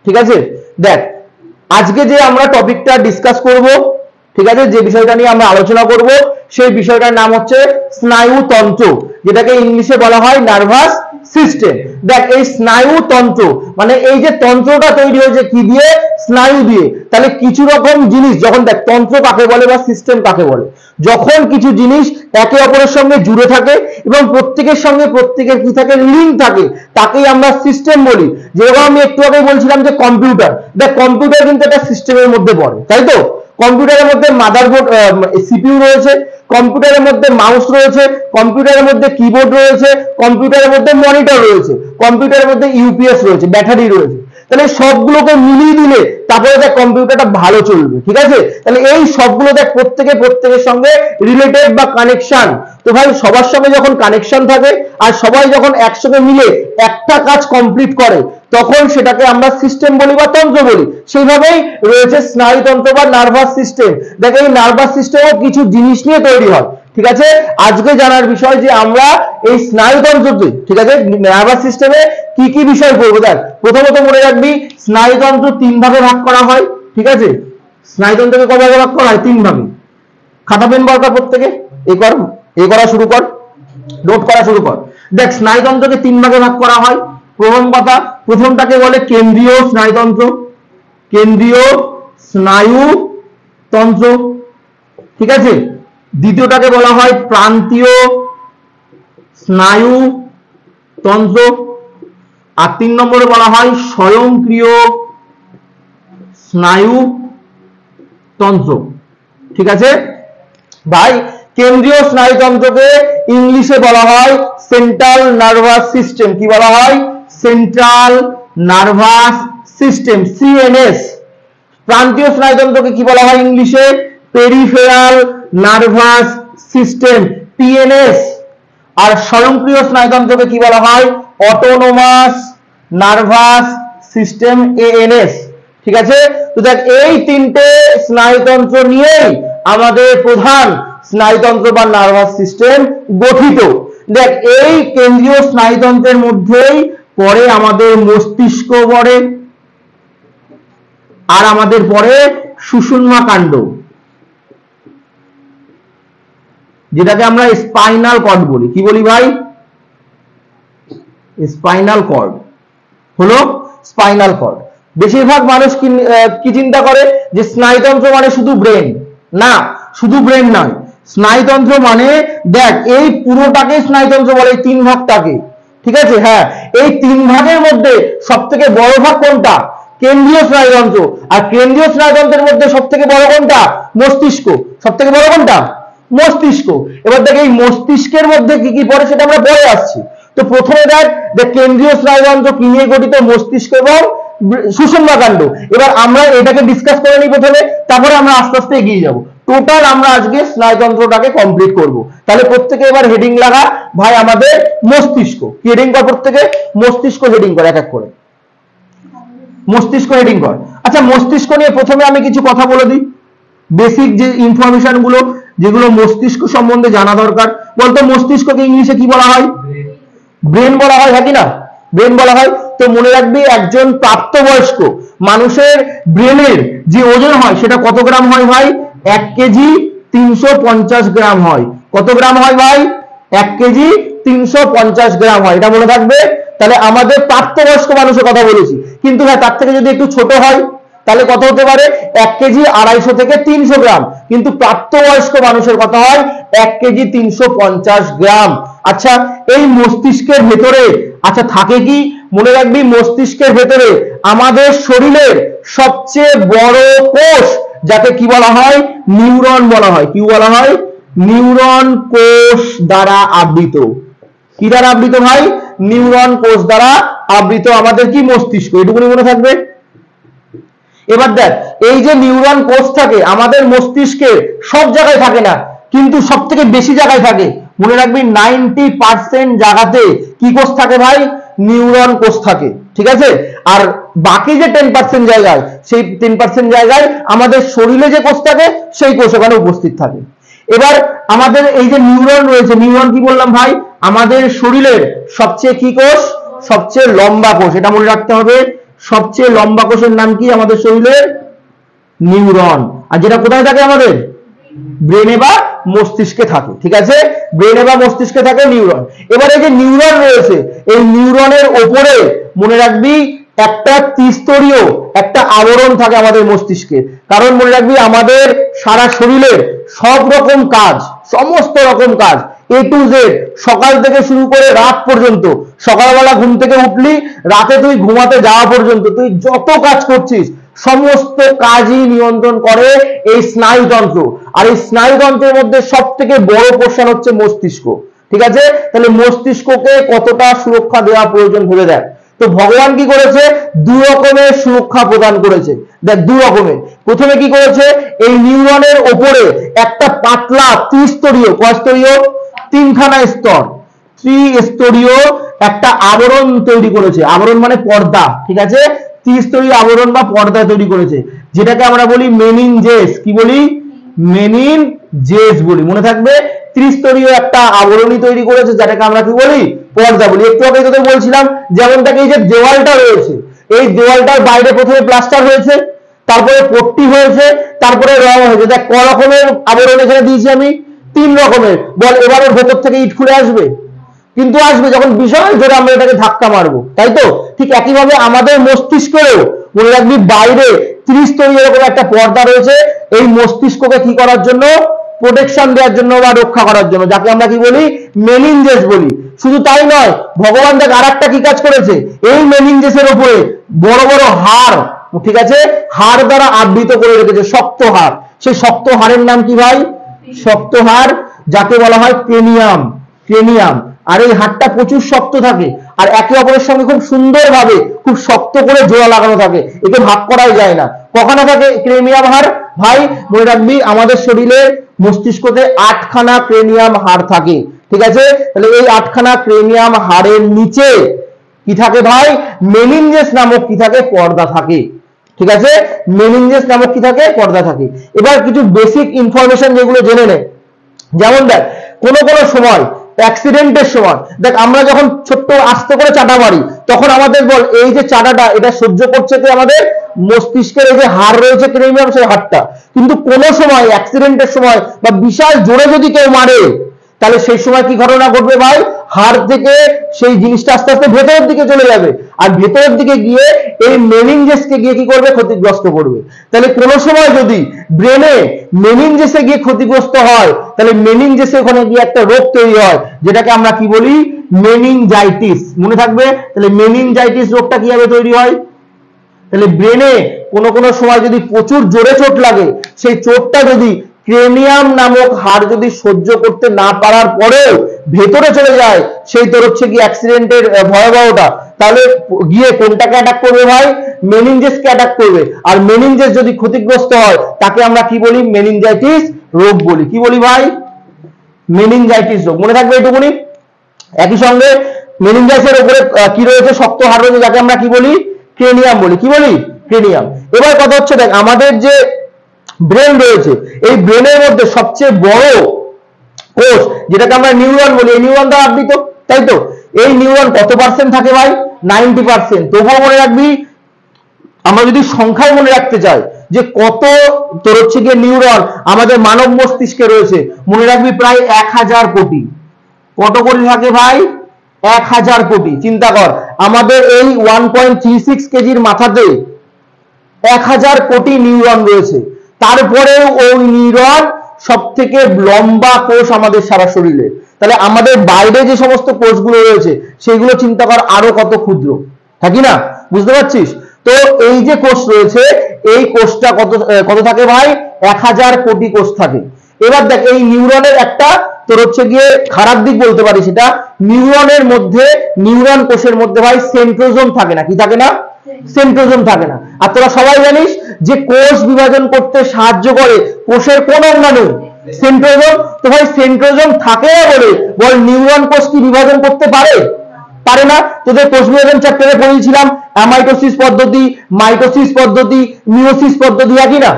ঠিক আছে, দেখ আজকে যে আমরা টপিকটা ডিসকাস করব, ঠিক আছে, যে বিষয়টা নিয়ে আমরা আলোচনা করব সেই বিষয়টার নাম হচ্ছে স্নায়ুতন্ত্র, যেটাকে ইংলিশে বলা হয় নার্ভাস সিস্টেম। দেখ এই স্নায়ুতন্ত্র মানে এই যে তন্ত্রটা তৈরি হয়েছে কি দিয়ে, স্নায়ু দিয়ে। তাহলে কিছু রকম জিনিস যখন, দেখ তন্ত্র কাকে বলে বা সিস্টেম কাকে বলে, যখন কিছু জিনিস একে অপরের সঙ্গে জুড়ে থাকে এবং প্রত্যেকের সঙ্গে প্রত্যেকের কি থাকে, লিঙ্ক থাকে, তাকেই আমরা সিস্টেম বলি। যেরকম আমি একটু আগে বলছিলাম যে কম্পিউটার, দেখ কম্পিউটার কিন্তু একটা সিস্টেমের মধ্যে পড়ে, তাই তো? কম্পিউটারের মধ্যে মাদারবোর্ড সিপিইউ রয়েছে, কম্পিউটারের মধ্যে মাউস রয়েছে, কম্পিউটারের মধ্যে কিবোর্ড রয়েছে, কম্পিউটারের মধ্যে মনিটর রয়েছে, কম্পিউটারের মধ্যে ইউপিএস রয়েছে, ব্যাটারি রয়েছে। তাহলে সবগুলোকে মিলিয়ে দিলে তারপরে দেখ কম্পিউটারটা ভালো চলবে, ঠিক আছে? তাহলে এই সবগুলো দেখ প্রত্যেকের সঙ্গে রিলেটেড বা কানেকশন। তো ভাই সবার সঙ্গে যখন কানেকশন থাকে আর সবাই যখন একসঙ্গে মিলে একটা কাজ কমপ্লিট করে তখন সেটাকে আমরা সিস্টেম বলি বা তন্ত্র বলি। সেইভাবেই রয়েছে স্নায়ুতন্ত্র বা নার্ভাস সিস্টেম। দেখ এই নার্ভাস সিস্টেমও কিছু জিনিস নিয়ে তৈরি হয়, ঠিক আছে? আজকে জানার বিষয় যে আমরা এই স্নায়ুতন্ত্রতে, ঠিক আছে, নার্ভাস সিস্টেমে কি কি বিষয় পড়বো। দেখ প্রথমত মনে রাখবি স্নায়ুতন্ত্র 3 ভাগে ভাগ করা হয়, ঠিক আছে? স্নায়ুতন্ত্রকে কয় ভাগে ভাগ করা হয়? 3 ভাগে। খাতা পেন দরকার প্রত্যেকে, এ করা শুরু কর, নোট করা শুরু কর। দেখ স্নায়ুতন্ত্রকে 3 ভাগে ভাগ করা হয়। প্রথম কথা, প্রথমটাকে বলে কেন্দ্রীয় স্নায়ুতন্ত্র, কেন্দ্রীয় স্নায়ুতন্ত্র, ঠিক আছে? দ্বিতীয়টাকে বলা হয় প্রান্তীয় স্নায়ুতন্ত্র, আর 3 নম্বরে বলা হয় স্বয়ংক্রিয় স্নায়ুতন্ত্র, ঠিক আছে ভাই? কেন্দ্রীয় স্নায়ুতন্ত্রকে ইংলিশে বলা হয় সেন্ট্রাল নার্ভাস সিস্টেম। কি বলা হয়? Central nervous system, CNS. প্রান্তীয় স্নায়ুতন্ত্রকে কি বলা হয় ইংলিশে? Peripheral nervous system, PNS. আর স্বয়ংক্রিয় স্নায়ুতন্ত্রকে কি বলা হয়? অটোনোমাস নার্ভাস সিস্টেম, এএনএস, ঠিক আছে? তো দেখ এই 3টে স্নায়ুতন্ত্র নিয়েই আমাদের প্রধান স্নায়ুতন্ত্র বা নার্ভাস সিস্টেম গঠিত। দেখ এই কেন্দ্রীয় স্নায়ুতন্ত্রের মধ্যেই পরে আমাদের মস্তিষ্ক পড়ে, আর আমাদের পরে সুষুম্না কাণ্ড, যেটাকে আমরা স্পাইনাল কর্ড বলি। কি বলি ভাই? স্পাইনাল কর্ড হলো স্পাইনাল কর্ড। বেশিরভাগ মানুষ কি চিন্তা করে যে স্নায়ুতন্ত্র মানে শুধু ব্রেন। না, শুধু ব্রেন নয়, স্নায়ুতন্ত্র মানে দেখ এই পুরোটাকে স্নায়ুতন্ত্র বলে, এই 3 ভাগটাকে, ঠিক আছে? হ্যাঁ, এই 3 ভাগের মধ্যে সবথেকে বড় ভাগ কোনটা? কেন্দ্রীয় স্নায়ুতন্ত্র। আর কেন্দ্রীয় স্নায়ুতন্ত্রের মধ্যে সবথেকে বড় কোনটা? মস্তিষ্ক। সবথেকে বড় কোনটা? মস্তিষ্ক। এবার দেখ এই মস্তিষ্কের মধ্যে কি কি পড়ে সেটা আমরা পরে আসছি। তো প্রথমে দেখ যে কেন্দ্রীয় স্নায়ুতন্ত্র কি নিয়ে গঠিত? মস্তিষ্ক এবং সুষুম্না কাণ্ড। এবার আমরা এটাকে ডিসকাস করে নিই প্রথমে, তারপরে আমরা আস্তে আস্তে এগিয়ে যাব। টোটাল আমরা আজকে স্নায়ুতন্ত্রটাকে কমপ্লিট করব। তাহলে প্রত্যেকে এবার হেডিং লাগা ভাই আমাদের মস্তিষ্ক। কি হেডিং কর প্রত্যেকে? মস্তিষ্ক হেডিং কর, এক এক করে মস্তিষ্ক হেডিং কর। আচ্ছা মস্তিষ্ক নিয়ে প্রথমে আমি কিছু কথা বলে দিই, বেসিক যে ইনফরমেশন গুলো যেগুলো মস্তিষ্ক সম্বন্ধে জানা দরকার। বলতো মস্তিষ্ককে ইংলিশে কি বলা হয়? ব্রেন বলা হয়, হ্যাঁ কি না? ব্রেন বলা হয়। তো মনে রাখবি একজন প্রাপ্তবয়স্ক মানুষের ব্রেনের যে ওজন হয় সেটা কত গ্রাম হয় ভাই? 1 কেজি 350 গ্রাম হয়। কত গ্রাম হয় ভাই? 1 কেজি 350 গ্রাম হয়, এটা মনে থাকবে। তাহলে আমাদের প্রাপ্তবয়স্ক মানুষের কথা বলেছি, কিন্তু হ্যাঁ তার থেকে যদি একটু ছোট হয় তাহলে কত হতে পারে? 1 কেজি 250 থেকে 300 গ্রাম। কিন্তু প্রাপ্তবয়স্ক মানুষের কথা হয় 1 কেজি 350 গ্রাম। আচ্ছা এই মস্তিষ্কের ভেতরে আচ্ছা থাকে কি? মনে রাখবি মস্তিষ্কের ভেতরে আমাদের শরীরের সবচেয়ে বড় কোষ যাকে কি বলা হয়? নিউরন বলা হয়। কি বলা হয়? নিউরন কোষ দ্বারা আবৃত। কি দ্বারা আবৃত ভাই? নিউরন কোষ দ্বারা আবৃত আমাদের কি মস্তিষ্ক। এটুকুনি মনে থাকবে। এবার দেখ এই যে নিউরন কোষ থাকে আমাদের মস্তিষ্কে সব জায়গায় থাকে না, কিন্তু সব থেকে বেশি জায়গায় থাকে। মনে রাখবি 90% জায়গাতে কি কোষ থাকে ভাই? নিউরন কোষ থাকে, ঠিক আছে? আর বাকি যে 10% জায়গায়, সেই 10% জায়গায় আমাদের শরীরে যে কোষ থাকে সেই কোষ ওখানে উপস্থিত থাকে। এবার আমাদের এই যে নিউরন রয়েছে, নিউরন কি বললাম ভাই? আমাদের শরীরের সবচেয়ে কি কোষ? সবচেয়ে লম্বা কোষ। এটা মনে রাখতে হবে, সবচেয়ে লম্বা কোষের নাম কি আমাদের শরীরের? নিউরন। আর যেটা কোথায় থাকে আমাদের? ব্রেনে বা মস্তিষ্কে থাকে। ঠিক আছে, ব্রেনে বা মস্তিষ্কে থাকে নিউরন। এবারে যে নিউরন রয়েছে, এই নিউরনের ওপরে মনে রাখবি একটা ত্রিস্তরীয় একটা আবরণ থাকে আমাদের মস্তিষ্কে। কারণ মনে রাখবি আমাদের সারা শরীরের সব রকম কাজ, সমস্ত রকম কাজ A to Z, সকাল থেকে শুরু করে রাত পর্যন্ত, সকালবেলা ঘুম থেকে উঠলি, রাতে তুই ঘুমাতে যাওয়া পর্যন্ত তুই যত কাজ করছিস সমস্ত কাজই নিয়ন্ত্রণ করে এই স্নায়ুতন্ত্র। আর এই স্নায়ুতন্ত্রের মধ্যে সব থেকে বড় পোর্শন হচ্ছে মস্তিষ্ক। ঠিক আছে, তাহলে মস্তিষ্ককে কতটা সুরক্ষা দেওয়া প্রয়োজন ভেবে দেখ। তো ভগবান কি করেছে? দু রকমের সুরক্ষা প্রদান করেছে। দেখ দু রকমের। প্রথমে কি করেছে? এই নিউরনের ওপরে একটা পাতলা ত্রিস্তরীয়, কয়স্তরীয়? তিনখানা স্তর, ত্রিস্তরীয় একটা আবরণ তৈরি করেছে। আবরণ মানে পর্দা। ঠিক আছে, ত্রিস্তরীয় আবরণ বা পর্দা তৈরি করেছে, যেটাকে আমরা বলি মেনিনজেস। কি বলি? মেনিনজেস বলি। মনে থাকবে, ত্রিস্তরীয় একটা আবরণী তৈরি করেছে, যেটাকে আমরা কি বলি? পর্দা বলি। একটু আগে তোদের বলছিলাম যেমনটাকে এই যে দেওয়ালটা রয়েছে, এই দেওয়ালটার বাইরে প্রথমে প্লাস্টার হয়েছে, তারপরে পট্টি হয়েছে, তারপরে রং হয়েছে। দেখ ক রকমের আবরণ এখানে দিয়েছি আমি? 3 রকমের। বল এবার ওর ভেতর থেকে ইট খুলে আসবে? কিন্তু আসবে, যখন বিশাল জোরে আমরা এটাকে ধাক্কা মারবো, তাই তো? ঠিক একইভাবে আমাদের মস্তিষ্কেও মনে রাখবি বাইরে ত্রিস্তরীয় এরকম একটা পর্দা রয়েছে, এই মস্তিষ্ককে কি করার জন্য? প্রোটেকশন দেওয়ার জন্য বা রক্ষা করার জন্য, যাকে আমরা কি বলি? মেনিনজেস বলি। শুধু তাই নয়, ভগবান দেখ আরেকটা কি কাজ করেছে? এই মেনিনজেসের উপরে বড় বড় হাড়, ঠিক আছে, হাড় দ্বারা আবৃত করে রেখেছে, শক্ত হাড়। সেই শক্ত হাড়ের নাম কি ভাই? শক্ত হাড়, যাকে বলা হয় ক্রেনিয়াম। ক্রেনিয়াম। আর এই হাড়টা প্রচুর শক্ত থাকে, আর একে অপরের সঙ্গে খুব সুন্দরভাবে খুব শক্ত করে জোড়া লাগানো থাকে, একে ভাগ করাই যায় না। কখনো থাকে ক্রেনিয়াম হাড়? ভাই মনে রাখবি আমাদের শরীরে মস্তিষ্কতে 8খানা ক্রেনিয়াম হাড় থাকে। ঠিক আছে, তাহলে এই 8খানা ক্রেনিয়াম হাড়ের নিচে কি থাকে ভাই? মেনিনজেস নামক কি থাকে? পর্দা থাকে। ঠিক আছে, মেনিনজেস নামক কি থাকে? পর্দা থাকে। এবার কিছু বেসিক ইনফরমেশন যেগুলো জেনে নে। যেমন দেখ কোন কোন সময় অ্যাক্সিডেন্টের সময় দেখ আমরা যখন ছোট্ট আস্তে করে চাটা মারি, তখন আমাদের বল এই যে চাটাটা এটা সহ্য করছে কি আমাদের মস্তিষ্কের এই যে হাড় রয়েছে ক্রেনিয়াম, সেই হাড়টা। কিন্তু কোন সময় অ্যাক্সিডেন্টের সময় বা বিশাল জোরে যদি কেউ মারে, তাহলে সেই সময় কি ঘটনা ঘটবে ভাই? হাড় থেকে সেই জিনিসটা আস্তে আস্তে ভেতরের দিকে চলে যাবে, আর ভেতরের দিকে গিয়ে এই মেনিনজেসকে গিয়ে কি করবে? ক্ষতিগ্রস্ত করবে। তাহলে কোন সময় যদি ব্রেনে মেনিনজেসে গিয়ে ক্ষতিগ্রস্ত হয়, তাহলে মেনিনজেসে ওখানে গিয়ে একটা রোগ তৈরি হয়, যেটাকে আমরা কি বলি? মেনিনজাইটিস। মনে থাকবে, তাহলে মেনিনজাইটিস রোগটা কিভাবে তৈরি হয়? তাহলে ব্রেনে কোন কোন সময় যদি প্রচুর জোরে চোট লাগে, সেই চোটটা যদি ক্রেনিয়াম নামক হাড় যদি সহ্য করতে না পারার পরেও ভেতরে চলে যায়, সেই তোর হচ্ছে কি অ্যাক্সিডেন্টের ভয়াবহতা, তাহলে গিয়ে কোনটাকে অ্যাটাক করবে ভাই? মেনিনজেসকে অ্যাটাক করবে। আর মেনিনজেস যদি ক্ষতিগ্রস্ত হয়, তাকে আমরা কি বলি? মেনিনজাইটিস রোগ বলি। কি বলি ভাই? মেনিনজাইটিস রোগ। মনে থাকবে এইটুকুনি। একই সঙ্গে মেনিনজাইটিসের উপরে কি রয়েছে? শক্ত হাড় রয়েছে, যাকে আমরা কি বলি? ক্রেনিয়াম বলি। কি বলি? ক্রেনিয়াম। এবার কথা হচ্ছে দেখ আমাদের যে ব্রেন রয়েছে, এই ব্রেনের মধ্যে সবচেয়ে বড় কোষ যেটাকে আমরা নিউরন বলি, এই নিউরন দ্বারা আবৃত, তাই তো? এই নিউরন কত পার্সেন্ট থাকে ভাই? 90%। তবুও মনে রাখবি, আমরা যদি সংখ্যায় মনে রাখতে চাই যে কত তোর হচ্ছে গিয়ে নিউরন আমাদের মানব মস্তিষ্কে রয়েছে, মনে রাখবি প্রায় 1000 কোটি। কত কোটি থাকে ভাই? 1000 কোটি। চিন্তা কর, আমাদের এই 1.36 কেজির মাথাতে 1000 কোটি নিউরন রয়েছে। তারপরেও ওই নিউরন সব থেকে লম্বা কোষ আমাদের সারা শরীরে। তাহলে আমাদের বাইরে যে সমস্ত কোষগুলো রয়েছে, সেগুলো চিন্তা কর আরো কত ক্ষুদ্র, থাকি না? বুঝতে পারছিস? তো এই যে কোষ রয়েছে, এই কোষটা কত কত থাকে ভাই? 1000 কোটি কোষ থাকে। এবার দেখ এই নিউরনের একটা তোর হচ্ছে গিয়ে খারাপ দিক বলতে পারি, সেটা নিউরনের মধ্যে, নিউরন কোষের মধ্যে ভাই সেন্ট্রোজোম থাকে না। কি থাকে না? সেন্ট্রোজোম থাকে না। আর তোরা সবাই জানিস যে কোষ বিভাজন করতে সাহায্য করে কোষের কোন অঙ্গাণু? সেন্ট্রোজোম। তো ভাই সেন্ট্রোজোম থাকে বলে বল নিউরন কোষ কি বিভাজন করতে পারে? পারে না। তোদের কোষ বিভাজন চ্যাপ্টারে পড়িয়েছিলাম অ্যামাইটোসিস পদ্ধতি, মাইটোসিস পদ্ধতি, মিওসিস পদ্ধতি, একই না?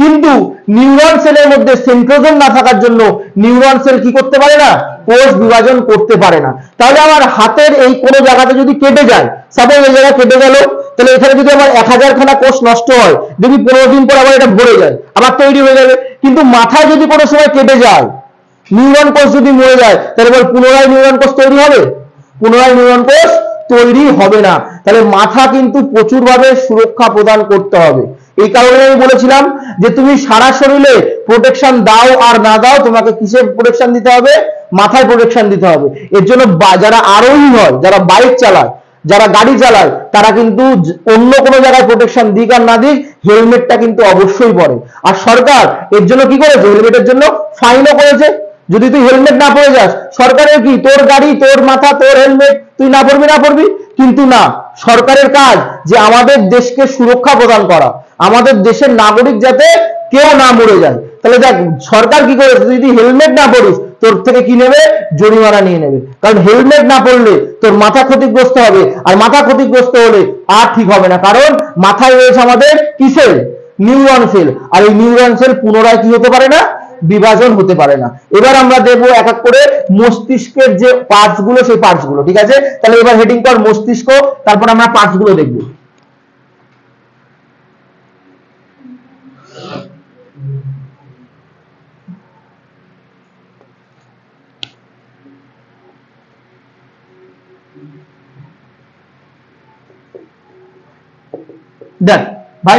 কিন্তু নিউরন সেলের মধ্যে সেন্ট্রোজোম না থাকার জন্য নিউরন সেল কি করতে পারে না? কোষ বিভাজন করতে পারে না। তাহলে আমার হাতের এই কোনো জায়গাতে যদি কেটে যায়, সাপোজ এই জায়গা কেটে গেল, তাহলে এখানে যদি আমার 1000 খানা কোষ নষ্ট হয়, যদি 15 দিন পর আবার এটা ভরে যায়, আবার তৈরি হয়ে যাবে। কিন্তু মাথায় যদি কোনো সময় কেটে যায়, নিউরন কোষ যদি মরে যায়, তাহলে এবার পুনরায় নিউরন কোষ তৈরি হবে? পুনরায় নিউরন কোষ তৈরি হবে না। তাহলে মাথা কিন্তু প্রচুরভাবে সুরক্ষা প্রদান করতে হবে। এই কারণে আমি বলেছিলাম যে তুমি সারা শরীরে প্রোটেকশন দাও আর না দাও, তোমাকে কিসের প্রোটেকশন দিতে হবে? মাথায় প্রোটেকশন দিতে হবে। এর জন্য যারা আরোহী হয়, যারা বাইক চালায়, যারা গাড়ি চালায়, তারা কিন্তু অন্য কোনো জায়গায় প্রোটেকশন দিক আর না দিক, হেলমেটটা কিন্তু অবশ্যই পরে। আর সরকার এর জন্য কি করেছে? হেলমেটের জন্য ফাইনও করেছে। যদি তুই হেলমেট না পরে যাস, সরকারের কি, তোর গাড়ি, তোর মাথা, তোর হেলমেট, তুই না পরবি। কিন্তু না, সরকারের কাজ যে আমাদের দেশকে সুরক্ষা প্রদান করা, আমাদের দেশের নাগরিক যাতে কেউ না মরে যায়। তাহলে দেখ সরকার কি করেছে, তুই যদি হেলমেট না পরিস, তোর থেকে কি নেবে? জরিমানা নিয়ে নেবে। কারণ হেলমেট না পরলে তোর মাথা ক্ষতিগ্রস্ত হবে, আর মাথা ক্ষতিগ্রস্ত হলে আর ঠিক হবে না। কারণ মাথায় রয়েছে আমাদের কিসেল? Neuron sell. আর এই নিউরন সেল পুনরায় কি হতে পারে না? বিভাজন হতে পারে না। এবার আমরা দেখবো এক এক করে মস্তিষ্কের যে পার্টস গুলো, সেই পার্টস গুলো। ঠিক আছে, তাহলে এবার হেডিং কর মস্তিষ্ক, তারপর আমরা পার্টস গুলো দেখবো। দেখ ভাই,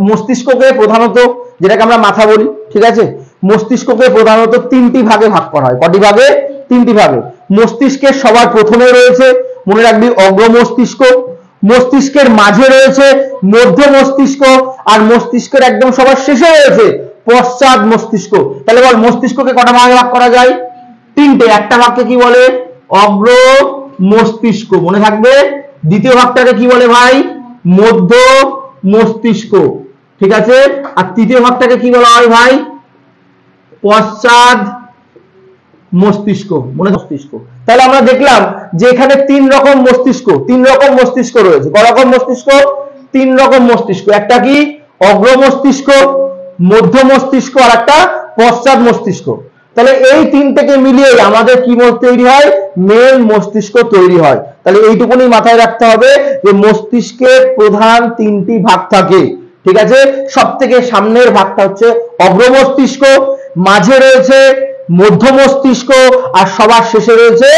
মস্তিষ্ককে প্রধানত, যেটাকে আমরা মাথা বলি, ঠিক আছে, মস্তিষ্ককে প্রধানত 3টি ভাগে ভাগ করা হয়। কটি ভাগে? 3টি ভাগে। মস্তিষ্কের সবার প্রথমে রয়েছে, মনে রাখবি, অগ্র মস্তিষ্ক। মস্তিষ্কের মাঝে রয়েছে মধ্য মস্তিষ্ক, আর মস্তিষ্কের একদম সবার শেষে রয়েছে পশ্চাৎ মস্তিষ্ক। তাহলে বল মস্তিষ্ককে কটা ভাগে ভাগ করা যায়? 3টে। একটা ভাগকে কি বলে? অগ্র মস্তিষ্ক, মনে থাকবে। দ্বিতীয় ভাগটাকে কি বলে ভাই? মধ্য মস্তিষ্ক, ঠিক আছে। আর তৃতীয় ভাগটাকে কি বলা হয় ভাই? পশ্চাৎ মস্তিষ্ক, মনে মস্তিষ্ক। তাহলে আমরা দেখলাম যে এখানে 3 রকম মস্তিষ্ক, 3 রকম মস্তিষ্ক রয়েছে। ক রকম মস্তিষ্ক? 3 রকম মস্তিষ্ক। একটা কি? অগ্র মস্তিষ্ক, মধ্য মস্তিষ্ক, আর একটা পশ্চাৎ মস্তিষ্ক। তাহলে এই 3টেকে মিলিয়ে আমাদের কি তৈরি হয়? মেন মস্তিষ্ক তৈরি হয়। তাহলে এইটুকুনি মাথায় রাখতে হবে যে মস্তিষ্কের প্রধান 3টি ভাগ থাকে, ঠিক আছে। সব থেকে সামনের ভাগটা হচ্ছে অগ্র মস্তিষ্ক, মাঝে রয়েছে মধ্য মস্তিষ্ক, আর সবার শেষে রয়েছে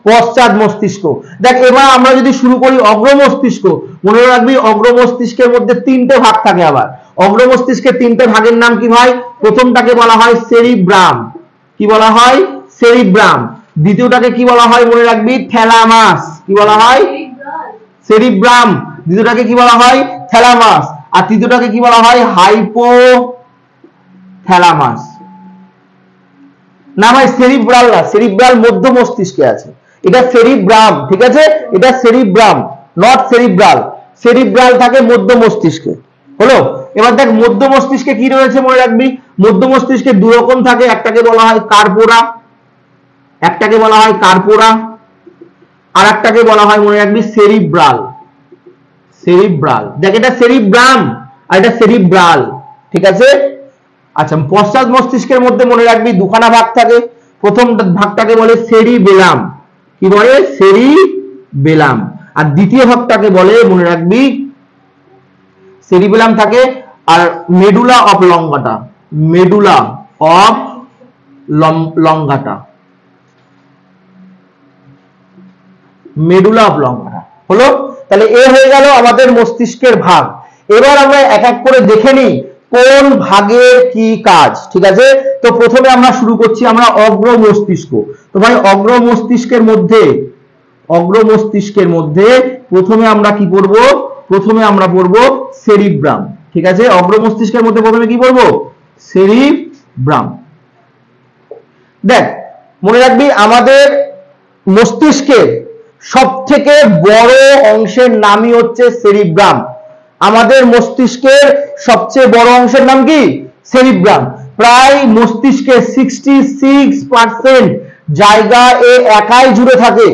পশ্চাৎ মস্তিষ্ক। দেখ এবার আমরা যদি শুরু করি অগ্র মস্তিষ্ক, মনে রাখবি অগ্র মস্তিষ্কের মধ্যে 3টে ভাগ থাকে। আবার অগ্র মস্তিষ্কের 3টে ভাগের নাম কি ভাই? প্রথমটাকে বলা হয় সেরিব্রাম। কি বলা হয়? সেরিব্রাম। দ্বিতীয়টাকে কি বলা হয়? মনে রাখবি থ্যালামাস। কি বলা হয়? সেরিব্রাম। দ্বিতীয়টাকে কি বলা হয়? থ্যালামাস। আর তৃতীয়টাকে কি বলা হয়? হাইপোথ্যালামাস। না ভাই, সেরিব্রাল না, সেরিব্রাল মধ্য মস্তিষ্কে আছে, এটা সেরিব্রাম, ঠিক আছে। এটা সেরিব্রাম, নট সেরিব্রাল। সেরিব্রাল থাকে মধ্য মস্তিষ্কে, হলো। এবার দেখ মধ্য মস্তিষ্কে কি রয়েছে, মনে রাখবি মধ্য মস্তিষ্কে 2 রকম থাকে। একটাকে বলা হয় কার্পোরা, আর একটাকে বলা হয় মনে রাখবি সেরিব্রাল। দেখ এটা সেরিব্রাম আর এটা সেরিব্রাল, ঠিক আছে। আচ্ছা, পশ্চাৎ মস্তিষ্কের মধ্যে মনে রাখবি 2খানা ভাগ থাকে। প্রথম ভাগটাকে বলে সেরিবেলাম। কি বলে? সেরিবেলাম। আর দ্বিতীয় ভাগটাকে বলে, মনে রাখবি, সেরিবেলাম থাকে আর মেডুলা অফ লঙ্গাটা, হলো। তাহলে এ হয়ে গেল আমাদের মস্তিষ্কের ভাগ। এবার আমরা এক এক করে দেখে নিই কোন ভাগের কি কাজ, ঠিক আছে। তো প্রথমে আমরা শুরু করছি আমরা অগ্র মস্তিষ্ক। তো ভাই অগ্র মস্তিষ্কের মধ্যে প্রথমে আমরা কি পড়ব? প্রথমে আমরা পড়ব সেরিব্রাম, ঠিক আছে। অগ্র মস্তিষ্কের মধ্যে প্রথমে কি পড়ব? সেরিব্রাম। দেখ মনে রাখবি আমাদের মস্তিষ্কের সবথেকে বড় অংশের নামই হচ্ছে সেরিব্রাম। আমাদের মস্তিষ্কের সবচেয়ে বড় অংশের নাম কি? সেরিব্রাম। প্রায় মস্তিষ্কের 66% জায়গা এ একাই জুড়ে থাকে,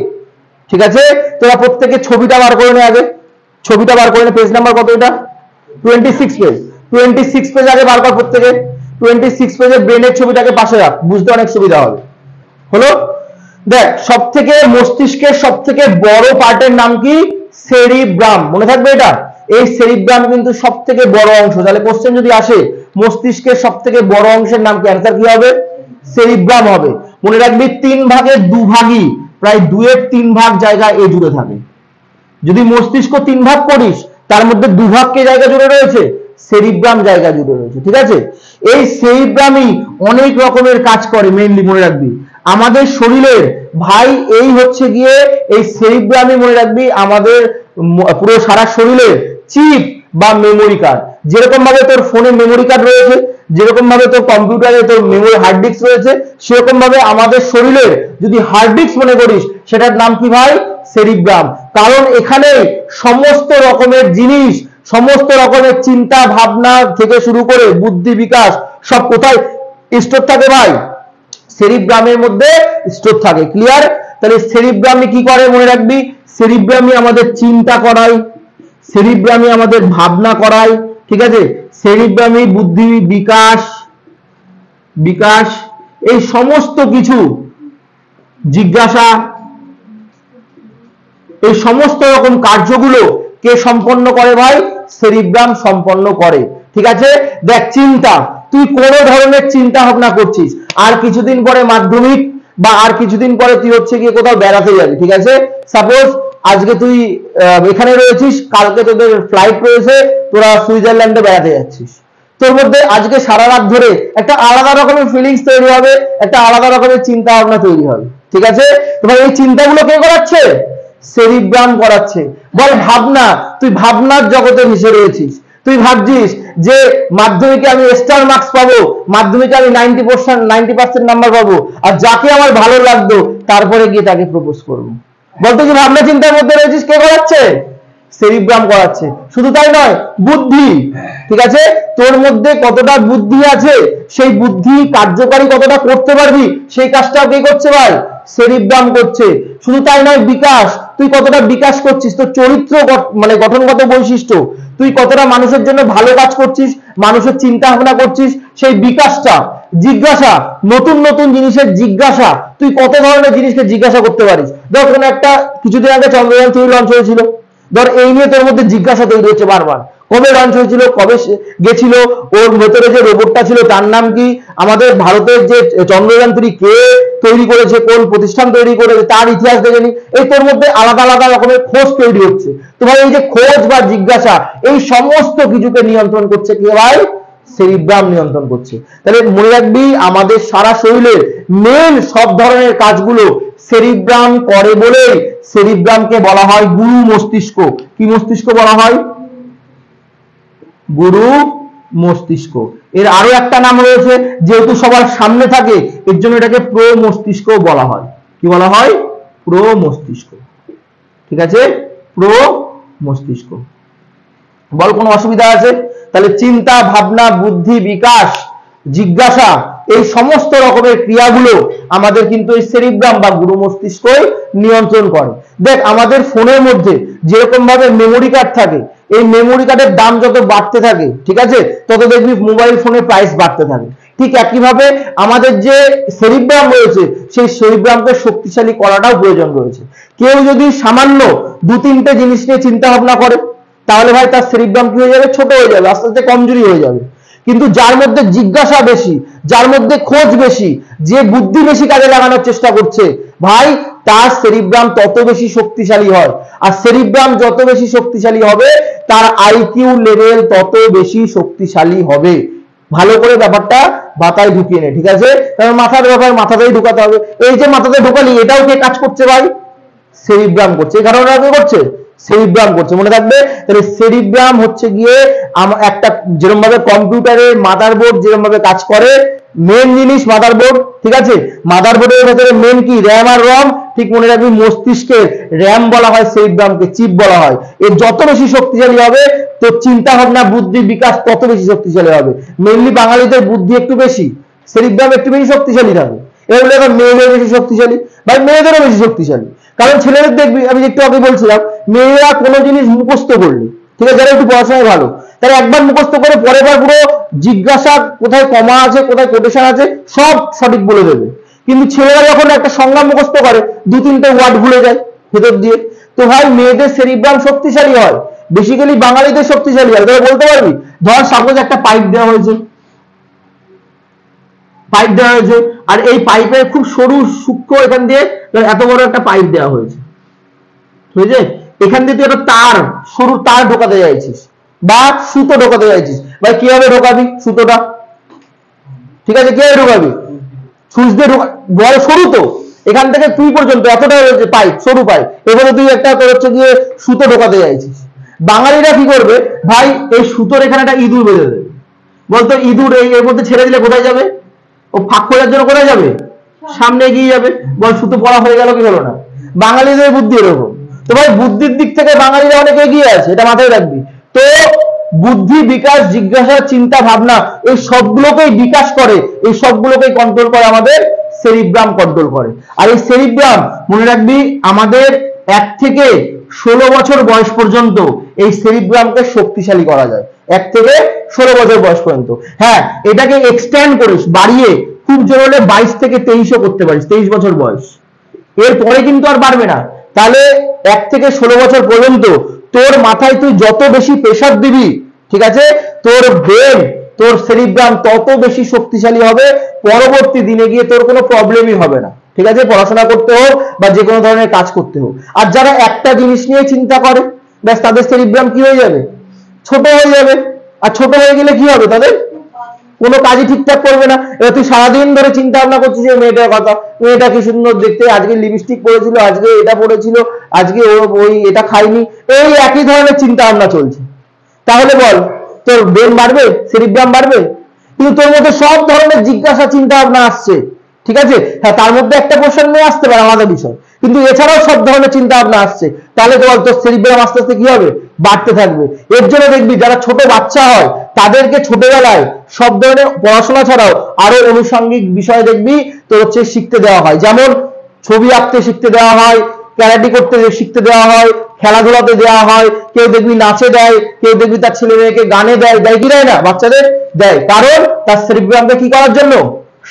ঠিক আছে। তোরা প্রত্যেকে ছবিটা বার করে নে, আগে ছবিটা বার করে নে। পেজ নাম্বার কত এটা? 26 পেজ। 26 পেজ আগে বার কর প্রত্যেকে। 26 পেজে ব্রেনের ছবিটাকে পাশে রাখ, বুঝতে অনেক সুবিধা হবে, হলো। দেখ সবথেকে মস্তিষ্কের সবথেকে বড় পার্টের নাম কি? সেরিব্রাম। মনে থাকবে এটা, এই সেরিব্রাম কিন্তু সবথেকে বড় অংশ। তাহলে কোশ্চেন যদি আসে মস্তিষ্কের সবথেকে বড় অংশের নাম কি, অ্যান্সার কি হবে? সেরিব্রাম হবে। মনে রাখবি 3 ভাগের 2 ভাগই, প্রায় 2/3 ভাগ জায়গা এ জুড়ে থাকে। যদি মস্তিষ্ক 3 ভাগ করিস তার মধ্যে 2 ভাগ কে জায়গা জুড়ে রয়েছে? সেরিব্রাম জায়গা জুড়ে রয়েছে। ঠিক আছে, এই সেরিব্রামই অনেক রকমের কাজ করে। মেইনলি মনে রাখবি আমাদের শরীরের ভাই এই হচ্ছে গিয়ে এই সেরিব্রামই মনে রাখবি আমাদের পুরো সারা শরীরের চিপ বা মেমোরি কার্ড। যেরকম ভাবে তোর ফোনে মেমোরি কার্ড রয়েছে, যেরকম ভাবে তোর কম্পিউটারে তোর মেমোরি হার্ড ডিস্ক রয়েছে, সেরকম ভাবে আমাদের শরীরের যদি হার্ড ডিস্ক মনে করিস সেটার নাম কি ভাই? সেরিব্রাম। কারণ এখানে সমস্ত রকমের জিনিস, সমস্ত রকমের চিন্তা ভাবনা থেকে শুরু করে বুদ্ধি বিকাশ সব কোথায় স্টোর থাকে ভাই? সেরিব্রামের মধ্যে স্টোর থাকে। ক্লিয়ার? তাহলে সেরিব্রামে কি করে মনে রাখবি, সেরিব্রামে আমাদের চিন্তা করায়, সেরিব্রামে আমাদের ভাবনা করায়। ঠিক আছে, সেরিব্রামে বুদ্ধি বিকাশ বিকাশ এই সমস্ত কিছু, জিজ্ঞাসা, এই সমস্ত রকম কার্যগুলো কে সম্পন্ন করে ভাই? সেরিব্রাম সম্পন্ন করে। ঠিক আছে, দেখ চিন্তা, তুই কোন ধরনের চিন্তা ভাবনা করছিস, আর কিছুদিন পরে মাধ্যমিক বা আর কিছুদিন পরে তুই হচ্ছে গিয়ে কোথাও বেড়াতে যাবি। ঠিক আছে, সাপোজ আজকে তুই এখানে রয়েছিস, কালকে তোদের ফ্লাইট রয়েছে, তোরা সুইজারল্যান্ডে বেড়াতে যাচ্ছিস। তোর মধ্যে আজকে সারা রাত ধরে একটা আলাদা রকমের ফিলিংস তৈরি হবে, একটা আলাদা রকমের চিন্তা ভাবনা তৈরি হবে। ঠিক আছে, তোমার এই চিন্তাগুলো কে করাচ্ছে? সেরিব্রাম করাচ্ছে। বল ভাবনা, তুই ভাবনার জগতে মিশে রয়েছিস। তুই ভাবছিস যে মাধ্যমিকে আমি স্টার মার্কস পাবো, মাধ্যমিকে আমি 90% নাম্বার পাবো, আর যাকে আমার ভালো লাগতো তারপরে গিয়ে তাকে প্রপোজ করবো। বলতো যে ভাবনা চিন্তার মধ্যে রয়েছিস, কে করাচ্ছে? সেরিব্রাম করাচ্ছে। শুধু তাই নয়, বুদ্ধি। ঠিক আছে, তোর মধ্যে কতটা বুদ্ধি আছে, সেই বুদ্ধি কার্যকারী কতটা করতে পারবি, সেই কাজটাও কে করছে ভাই? সেরিব্রাম করছে। শুধু তাই নয়, বিকাশ, তুই কতটা বিকাশ করছিস, তোর চরিত্র মানে গঠনগত বৈশিষ্ট্য, তুই কতটা মানুষের জন্য ভালো কাজ করছিস, মানুষের চিন্তা ভাবনা করছিস, সেই বিকাশটা। জিজ্ঞাসা, নতুন নতুন জিনিসের জিজ্ঞাসা, তুই কত ধরনের জিনিসকে জিজ্ঞাসা করতে পারিস। ধর কোনো একটা কিছুদিন আগে চন্দ্রযান 3 লঞ্চ হয়েছিল, ধর এই নিয়ে তোর মধ্যে জিজ্ঞাসা তৈরি হচ্ছে বারবার, কবে লঞ্চ হয়েছিল, কবে গেছিল, ওর ভেতরে যে রোবটটা ছিল তার নাম কি, আমাদের ভারতের যে চন্দ্রযান 3 কে তৈরি করেছে, কোন প্রতিষ্ঠান তৈরি করেছে, তার ইতিহাস দেখে নি। এই তোর মধ্যে আলাদা আলাদা রকমের খোঁজ তৈরি হচ্ছে। তোমার এই যে খোঁজ বা জিজ্ঞাসা, এই সমস্ত কিছুকে নিয়ন্ত্রণ করছে কে ভাই? সেরিব্রাম নিয়ন্ত্রণ করছে। তাহলে মনে রাখবি আমাদের সারা শরীরের মেন সব ধরনের কাজগুলো সেরিব্রাম করে বলে সেরিব্রামকে বলা হয় গুরু মস্তিষ্ক। কি মস্তিষ্ক বলা হয়? গুরু মস্তিষ্ক। এর আরো একটা নাম রয়েছে, যেহেতু সবার সামনে থাকে এর জন্য এটাকে প্রো মস্তিষ্ক বলা হয়। কি বলা হয়? প্রো মস্তিষ্ক। ঠিক আছে, প্রো মস্তিষ্ক। বল কোনো অসুবিধা আছে? তাহলে চিন্তা ভাবনা বুদ্ধি বিকাশ জিজ্ঞাসা এই সমস্ত রকমের ক্রিয়াগুলো আমাদের কিন্তু এই সেরিব্রাম বা গুরু মস্তিষ্কই নিয়ন্ত্রণ করে। দেখ আমাদের ফোনের মধ্যে যেরকম ভাবে মেমোরি কার্ড থাকে, এই মেমোরি কার্ডের দাম যত বাড়তে থাকে, ঠিক আছে, তত দেখবি মোবাইল ফোনের প্রাইস বাড়তে থাকে। ঠিক একইভাবে আমাদের যে সেরিব্রাম রয়েছে, সেই সেরিব্রামকে শক্তিশালী করাটাও প্রয়োজন রয়েছে। কেউ যদি সামান্য 2-3টে জিনিস নিয়ে চিন্তা ভাবনা করে, তাহলে ভাই তার সেরিব্রাম কি হয়ে যাবে? ছোট হয়ে যাবে, আস্তে আস্তে কমজোরি হয়ে যাবে। কিন্তু যার মধ্যে জিজ্ঞাসা বেশি, যার মধ্যে খোঁজ বেশি, যে বুদ্ধি বেশি কাজে লাগানোর চেষ্টা করছে, ভাই তার সেরিব্রাম তত বেশি শক্তিশালী হয়। আর সেরিব্রাম যত বেশি শক্তিশালী হবে, তার আইকিউ লেভেল তত বেশি শক্তিশালী হবে। ভালো করে ব্যাপারটা মাথায় ঢুকিয়ে নে। ঠিক আছে, কারণ মাথার ব্যাপার মাথাতেই ঢুকাতে হবে। এই যে মাথাতে ঢোকালি, এটাও কে কাজ করছে ভাই? সেরিব্রাম করছে। এই কারণে কে করছে? সেরিব্রাম করছে। মনে থাকবে, তাহলে সেরিব্রাম হচ্ছে গিয়ে একটা, যেরকম ভাবে কম্পিউটারের মাদারবোর্ড যেরকম ভাবে কাজ করে, মেন জিনিস মাদারবোর্ড। ঠিক আছে, মাদারবোর্ডের ভেতরে মেন কি? র‍্যাম আর রম। ঠিক মনে রাখবি, মস্তিষ্কের র‍্যাম বলা হয় সেরিব্রামকে, চিপ বলা হয়। এর যত বেশি শক্তিশালী হবে, তো চিন্তা ভাবনা বুদ্ধি বিকাশ তত বেশি শক্তিশালী হবে। মেইনলি বাঙালিদের বুদ্ধি একটু বেশি, সেরিব্রাম একটু বেশি শক্তিশালী থাকে। এগুলো এখন মেয়েদের বেশি শক্তিশালী, ভাই মেয়েদেরও বেশি শক্তিশালী। কারণ ছেলেদের দেখবি, আমি একটু আগে বলছিলাম, মেয়েরা কোনো জিনিস মুখস্থ করলে, ঠিক আছে, যারা একটু পড়াশোনায় ভালো, তারা একবার মুখস্থ করে পরের বার পুরো জিজ্ঞাসা কোথায় কমা আছে, কোথায় কোটেশন আছে, সব সঠিক বলে দেবে। কিন্তু ছেলেরা যখন একটা সংজ্ঞা মুখস্থ করে 2-3টে ওয়ার্ড ভুলে যায় ভেতর দিয়ে। তো ভাই মেয়েদের সেরিব্রাম শক্তিশালী হয়, বেসিক্যালি বাঙালিদের শক্তিশালী হয়। তাহলে বলতে পারবি, ধর সাপোজ একটা পাইপ দেওয়া হয়েছে, আর এই পাইপের খুব সরু সূক্ষ্ম এখান দিয়ে এত বড় একটা পাইপ দেওয়া হয়েছে, বুঝলে? এখান দিয়ে তুই একটা তার, সরু তার ঢোকাতে চাইছিস বা সুতো ঢোকাতে চাইছিস, ভাই কিভাবে ঢোকাবি সুতোটা? ঠিক আছে, কিভাবে ঢোকাবি? সুইচ দিয়ে বড় সরু তো, এখান থেকে তুই পর্যন্ত এতটা রয়েছে পাইপ, সরু পাইপ, এবারে তুই একটা তোর হচ্ছে গিয়ে সুতো ঢোকাতে চাইছিস। বাঙালিরা কি করবে ভাই, এই সুতোর এখানে একটা ইঁদুর বেঁধে দেবে। বলতো ইঁদুর এর মধ্যে ছেড়ে দিলে কোথায় যাবে? ও ফাঁক খোঁজার জন্য কোথায় যাবে? সামনে এগিয়ে যাবে। বল সুতো পড়া হয়ে গেল কি হলো না? বাঙালিদের বুদ্ধি এরকম। তো ভাই বুদ্ধির দিক থেকে বাঙালিরা অনেক এগিয়ে আছে, এটা মাথায় রাখবি। তো বুদ্ধি, বিকাশ, জিজ্ঞাসা, চিন্তা, ভাবনা, এই সবগুলোকেই বিকাশ করে, এই সবগুলোকেই কন্ট্রোল করে আমাদের সেরিব্রাম কন্ট্রোল করে। আর এই সেরিব্রাম মনে রাখবি আমাদের 1 থেকে 16 বছর বয়স পর্যন্ত এই সেরিব্রামকে শক্তিশালী করা যায়। 1 থেকে 16 বছর বয়স পর্যন্ত। হ্যাঁ, এটাকে এক্সটেন্ড করিস, বাড়িয়ে খুব জোর হলে 22 থেকে 23ও করতে পারিস, 23 বছর বয়স। এরপরে কিন্তু আর বাড়বে না। তাহলে 1 থেকে 16 বছর পর্যন্ত তোর মাথায় তুই যত বেশি প্রেসার দিবি, ঠিক আছে, তোর ব্রেন, তোর সেরিব্রাম তত বেশি শক্তিশালী হবে, পরবর্তী দিনে গিয়ে তোর কোনো প্রবলেমই হবে না, ঠিক আছে, পড়াশোনা করতে হোক বা যে কোনো ধরনের কাজ করতে হোক। আর যারা একটা জিনিস নিয়ে চিন্তা করে, ব্যাস তাদের সেরিব্রাম কি হয়ে যাবে? ছোট হয়ে যাবে। আর ছোট হয়ে গেলে কি হবে? তাদের কোনো কাজই ঠিকঠাক করবে না। এবার তুই সারাদিন ধরে চিন্তা ভাবনা করছিস যে মেয়েটার কথা, মেয়েটা কি সুন্দর দেখতে, আজকে লিপস্টিক পরেছিল, আজকে এটা পরেছিল, আজকে ওই এটা খাইনি, এই একই ধরনের চিন্তা ভাবনা চলছে। তাহলে বল তোর ব্রেন বাড়বে, সেরিব্রাম বাড়বে? কিন্তু তোর মধ্যে সব ধরনের জিজ্ঞাসা চিন্তা ভাবনা আসছে, ঠিক আছে, হ্যাঁ, তার মধ্যে একটা কোশ্চেন নিয়ে আসতে পারে আলাদা বিষয়, কিন্তু এছাড়াও সব ধরনের চিন্তা ভাবনা আসছে। তাহলে তো বল তোর সেরিব্রাম আস্তে আস্তে কি হবে? বাড়তে থাকবে। এর জন্য দেখবি যারা ছোট বাচ্চা হয় তাদেরকে ছোটবেলায় সব ধরনের পড়াশোনা ছাড়াও আরো আনুষঙ্গিক বিষয় দেখবি তোর হচ্ছে শিখতে দেওয়া হয়। যেমন ছবি আঁকতে শিখতে দেওয়া হয়, ক্যারাটে করতে শিখতে দেওয়া হয়, খেলাধুলাতে দেওয়া হয়, কেউ দেখবি নাচে দেয়, কেউ দেখবি তার ছেলে মেয়েকে গানে দেয়, দেয় কি দেয় না? বাচ্চাদের দেয়, কারণ তার সেরিব্রামকে কি করার জন্য?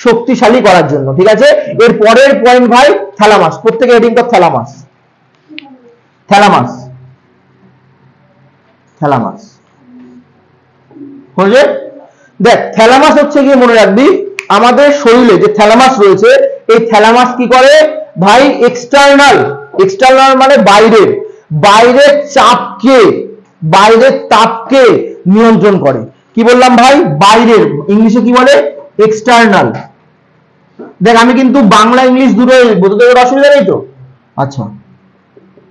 শক্তিশালী করার জন্য, ঠিক আছে। এর পরের পয়েন্ট ভাই থ্যালামাস, প্রত্যেকে হেডিং কর থ্যালামাস। থ্যালামাস, থ্যালামাস হয়ে যায়। দেখ থ্যালামাস হচ্ছে গিয়ে মনে রাখবি আমাদের শরীরে যে থ্যালামাস রয়েছে, এই থ্যালামাস কি করে ভাই? এক্সটার্নাল, এক্সটার্নাল মানে বাইরের, বাইরের চাপকে, বাইরের তাপকে নিয়ন্ত্রণ করে। কি বললাম ভাই? বাইরের, ইংলিশে কি বলে? এক্সটার্নাল। দেখ আমি কিন্তু বাংলা ইংলিশ দুটোই বলতে, অসুবিধা নেই তো? আচ্ছা,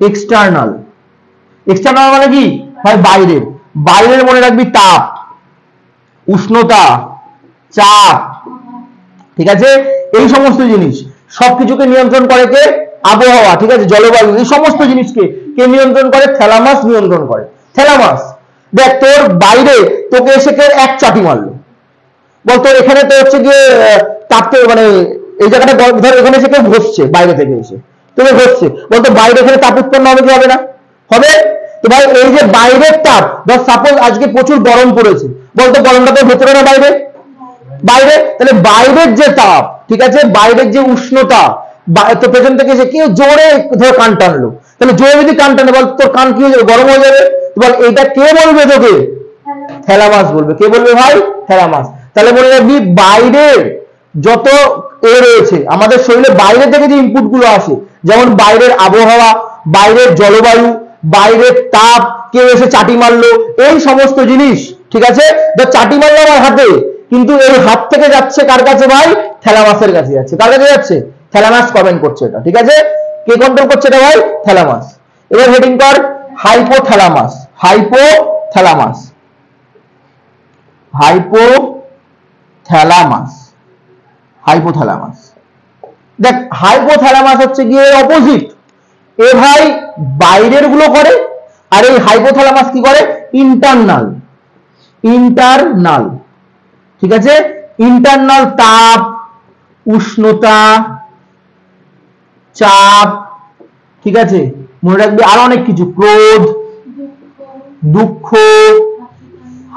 এক্সটার্নাল, এক্সটার্নাল মানে কি ভাই? বাইরের। বাইরের মনে রাখবি তাপ, উষ্ণতা, চাপ, ঠিক আছে, এই সমস্ত জিনিস সবকিছুকে নিয়ন্ত্রণ করে কে? আবহাওয়া, ঠিক আছে, জলবায়ু, এই সমস্ত জিনিসকে কে নিয়ন্ত্রণ করে? থ্যালামাস নিয়ন্ত্রণ করে। থ্যালামাস, দেখ তোর বাইরে তোকে এসে কেউ এক চাটি মারলো, বলতো এখানে তো হচ্ছে গিয়ে তাপতে মানে এই জায়গাটা ধর এখানে এসে কেউ ঘষছে, বাইরে থেকে এসে তোকে ঘষছে, বলতো বাইরে এখানে তাপ উৎপন্ন হবে কি হবে না? হবে। তো ভাই এই যে বাইরের তাপ, ধর সাপোজ আজকে প্রচুর গরম পড়েছে, বলতো গরমটা তো ভেতরে না বাইরে? বাইরে। তাহলে বাইরের যে তাপ, ঠিক আছে, বাইরের যে উষ্ণতা, তো পেছন থেকে এসে কেউ জোরে ধর কান টানলো, তাহলে জোরে যদি কান টানে বল তোর কান কি হয়ে যাবে? গরম হয়ে যাবে। বল এইটা কে বলবে তোকে? থ্যালামাস বলবে। কে বলবে ভাই? থ্যালামাস। তাহলে মনে রাখবি বাইরের যত এ রয়েছে আমাদের শরীরে, বাইরে থেকে যে ইনপুট গুলো আসে, যেমন বাইরের আবহাওয়া, বাইরের জলবায়ু, বাইরের তাপ, কেউ এসে চাটি মারলো, এই সমস্ত জিনিস, ঠিক আছে, চাটি মারলো আমার হাতে, কিন্তু এই হাত থেকে যাচ্ছে কার কাছে ভাই? থ্যালামাসের কাছে যাচ্ছে। কার কাছে যাচ্ছে? থ্যালামাস কমেন্ট করছে এটা, ঠিক আছে। কে কন্ট্রোল করছে এটা ভাই? থ্যালামাস। এবার হেডিং কর হাইপোথ্যালামাস। Hypothalamus, hypothalamus, hypothalamus. দেখ হাইপোথ্যালামাস হচ্ছে গিয়ে অপোজিট। এ ভাই বাইরের গুলো করে, আর এই হাইপোথ্যালামাস কি করে? ইন্টারনাল, ইন্টারনাল, ঠিক আছে, ইন্টারনাল তাপ, উষ্ণতা, চাপ, ঠিক আছে, মনে রাখবি আরো অনেক কিছু, ক্রোধ, দুঃখ,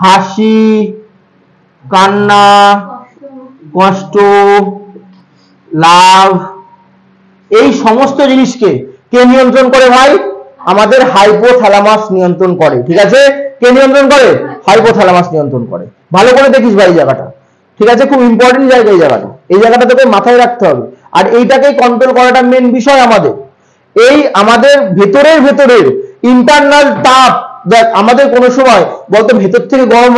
হাসি, কান্না, কষ্ট, লাভ, এই সমস্ত জিনিসকে কে নিয়ন্ত্রণ করে ভাই? আমাদের হাইপোথ্যালামাস নিয়ন্ত্রণ করে। ঠিক আছে, কে নিয়ন্ত্রণ করে? হাইপোথ্যালামাস নিয়ন্ত্রণ করে। ভালো করে দেখিস ভাই এই জায়গাটা, ঠিক আছে, খুব ইম্পর্টেন্ট জায়গা এই জায়গাটা, এই জায়গাটা তোকে মাথায় রাখতে হবে। আর এইটাকে কন্ট্রোল করাটা মেন বিষয় আমাদের। এই আমাদের ভেতরের ইন্টারনাল তাপ, দেখ আমাদের কোনো সময় বলতো ভেতর থেকে গরম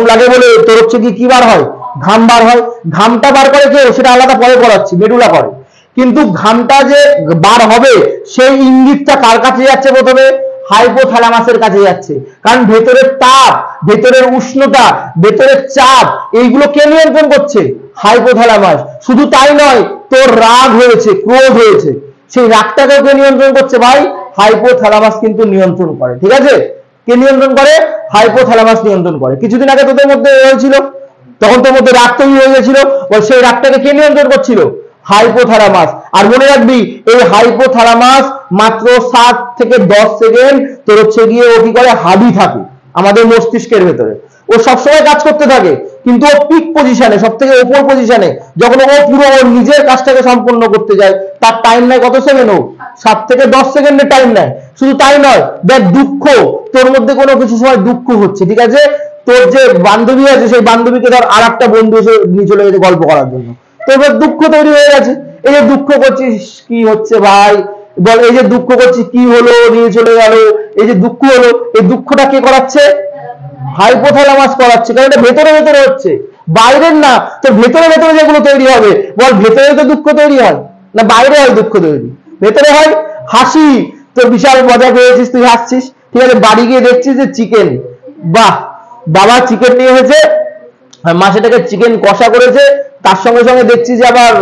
লাগে বলে তোর হচ্ছে কি বার হয়? ঘাম বার হয়। ঘামটা বার করে কে? সেটা আলাদা পরে পড়াচ্ছি, মেডুলা করে। কিন্তু ঘামটা যে বার হবে সেই ইঙ্গিতটা কার কাছে যাচ্ছে? প্রথমে হাইপোথ্যালামাসের কাছে যাচ্ছে। কারণ ভেতরের তাপ, ভেতরের উষ্ণতা, ভেতরের চাপ, এইগুলো কে নিয়ন্ত্রণ করছে? হাইপোথ্যালামাস। শুধু তাই নয়, তোর রাগ হয়েছে, ক্রোধ হয়েছে, সেই রাগটাকে কে নিয়ন্ত্রণ করছে ভাই? হাইপোথ্যালামাস কিন্তু নিয়ন্ত্রণ করে। ঠিক আছে, কে নিয়ন্ত্রণ করে? হাইপোথ্যালামাস নিয়ন্ত্রণ করে। কিছুদিন আগে তোদের মধ্যে হয়েছিল, তখন তোর মধ্যে রাগ তৈরি হয়ে গেছিল, সেই রাগটাকে কে নিয়ন্ত্রণ করছিল? হাইপোথ্যালামাস। আর মনে রাখবি, এই হাইপোথ্যালামাস মাত্র 7 থেকে 10 সেকেন্ড তোর হচ্ছে গিয়ে ও কি করে? হাবি থাকে আমাদের মস্তিষ্কের ভেতরে। ও সবসময় কাজ করতে থাকে, কিন্তু ও পিক পজিশনে, সব থেকে উপর পজিশনে, যখন ও পুরো ওর নিজের কাজটাকে সম্পন্ন করতে যায়, তার টাইম নেয় কত সেকেন্ড? ও 7 থেকে 10 সেকেন্ডের টাইম নেয়। শুধু তাই নয়, দেখ দুঃখ, তোর মধ্যে কোনো কিছু সময় দুঃখ হচ্ছে, ঠিক আছে, তোর যে বান্ধবী আছে সেই বান্ধবীকে ধর আর একটা বন্ধু এসে নিয়ে চলে গেছে গল্প করার জন্য, তো এবার দুঃখ তৈরি হয়ে গেছে। এই যে দুঃখ করছিস, কি হচ্ছে ভাই বল? এই যে দুঃখ করছিস, কি হলো? নিয়ে চলে গেল, এই যে দুঃখ হলো, এই দুঃখটা কে করাচ্ছে? হাইপোথ্যালামাস করাচ্ছে। কারণ এটা ভেতরে হচ্ছে, বাইরের না। তো ভেতরে যেগুলো তৈরি হবে, বল ভেতরে তো দুঃখ তৈরি হয় না বাইরে হয় দুঃখ তৈরি? ভেতরে হয়। হাসি, তোর বিশাল মজা পেয়েছিস, তুই হাসছিস, ঠিক আছে, বাড়ি গিয়ে দেখছিস যে চিকেন, বাহ বাবা চিকেন নিয়ে এসেছে, মা সেটাকে চিকেন কষা করেছে, তার সঙ্গে সঙ্গে দেখছি যে আবার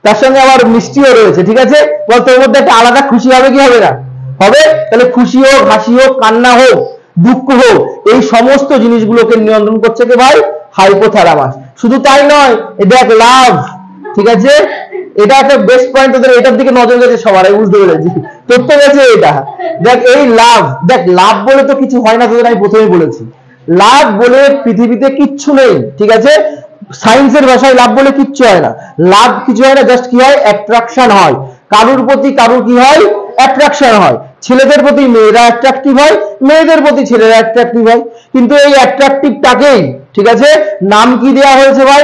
তার সঙ্গে আবার মিষ্টিও রয়েছে, ঠিক আছে, বল তোর মধ্যে একটা আলাদা খুশি হবে কি হবে না? হবে। তাহলে খুশি হোক, হাসি হোক, কান্না হোক, দুঃখ হোক, এই সমস্ত জিনিসগুলোকে নিয়ন্ত্রণ করছে কে ভাই? হাইপোথ্যালামাস। শুধু তাই নয়, দেখ লাভ, ঠিক আছে, এটা একটা বেস্ট পয়েন্ট, তোদের এটার দিকে নজর গেছে সবার, আমি বুঝতে পেরেছি, তোর তো গেছে এটা। দেখ এই লাভ, দেখ লাভ বলে তো কিছু হয় না, তোদের আমি প্রথমে বলেছি, লাভ বলে পৃথিবীতে কিচ্ছু নেই, ঠিক আছে, সায়েন্সের ভাষায় লাভ বলে কিচ্ছু হয় না। লাভ কিছু হয় না, জাস্ট কি হয়? অ্যাট্রাকশন হয়। কারুর প্রতি কারুর কি হয়? অ্যাট্রাকশন হয়। ছেলেদের প্রতি মেয়েরা অ্যাট্রাকটিভ হয়, মেয়েদের প্রতি ছেলেরা অ্যাট্রাকটিভ হয়। কিন্তু এই অ্যাট্রাকটিভটাকেই, ঠিক আছে, নাম কি দেওয়া হয়েছে ভাই?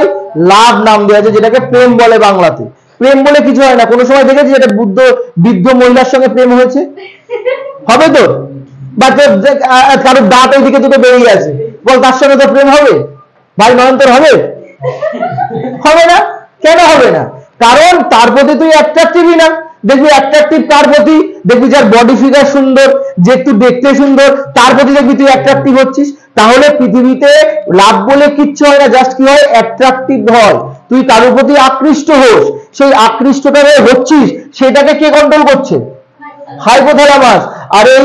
লাভ নাম দেওয়া হয়েছে, যেটাকে প্রেম বলে বাংলাতে। প্রেম বলে কিছু হয় না। কোনো সময় দেখেছি এটা বৃদ্ধ মহিলার সঙ্গে প্রেম হয়েছে? হবে তো? বা কারোর দাঁত ওইদিকে দুটো বেরিয়ে আছে, বল তার সঙ্গে তো প্রেম হবে ভাই? নয়নতর হবে? হবে না। কেন হবে না? কারণ তার প্রতি তুই অ্যাট্রাকটিভই না। দেখবি অ্যাট্রাকটিভ কার প্রতি? দেখবি যার বডি ফিগার সুন্দর, যে একটু দেখতে সুন্দর, তার প্রতি দেখবি তুই অ্যাট্রাকটিভ হচ্ছিস। তাহলে পৃথিবীতে লাভ বলে কিচ্ছু হয় না, জাস্ট কি হয়? অ্যাট্রাকটিভ হয়। তুই কারোর প্রতি আকৃষ্ট হোস, সেই আকৃষ্টটা হচ্ছিস, সেটাকে কে কন্ট্রোল করছে? হাইপোথ্যালামাস। আর এই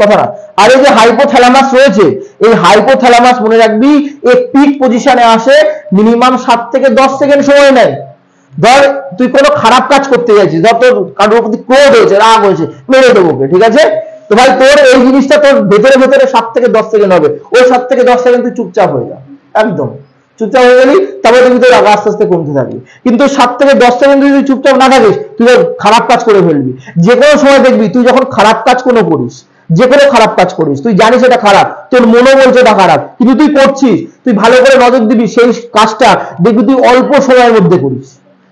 কথা না, আর এই যে হাইপোথ্যালামাস রয়েছে, এই হাইপোথ্যালামাস মনে রাখবি এই পিক পজিশনে আসে মিনিমাম 7 থেকে 10 সেকেন্ড সময় নেয়। ধর তুই কোনো খারাপ কাজ করতে যাচ্ছিস, ধর তোর কারোর প্রতি ক্রোধ হয়েছে, রাগ হয়েছে, মেরে দেবো, ঠিক আছে, তো ভাই তোর এই জিনিসটা তোর ভেতরে 7 থেকে 10 সেকেন্ড হবে। ওই 7 থেকে 10 সেকেন্ড তুই চুপচাপ হয়ে যা, একদম চুপচাপ হয়ে গেলি, তারপরে তুমি তোর রাগ আস্তে আস্তে কমতে থাকবে। কিন্তু 7 থেকে 10 সেকেন্ড যদি চুপচাপ না থাকিস, তুই খারাপ কাজ করে ফেলবি। যে কোনো সময় দেখবি তুই যখন খারাপ কাজ কোনো করিস, যে কোনো খারাপ কাজ করিস, তুই জানিস এটা খারাপ, তোর মনে বলছে এটা খারাপ, কিন্তু তুই করছিস, তুই ভালো করে নজর দিবি, সেই কাজটা দেখবি তুই অল্প সময়ের মধ্যে করিস,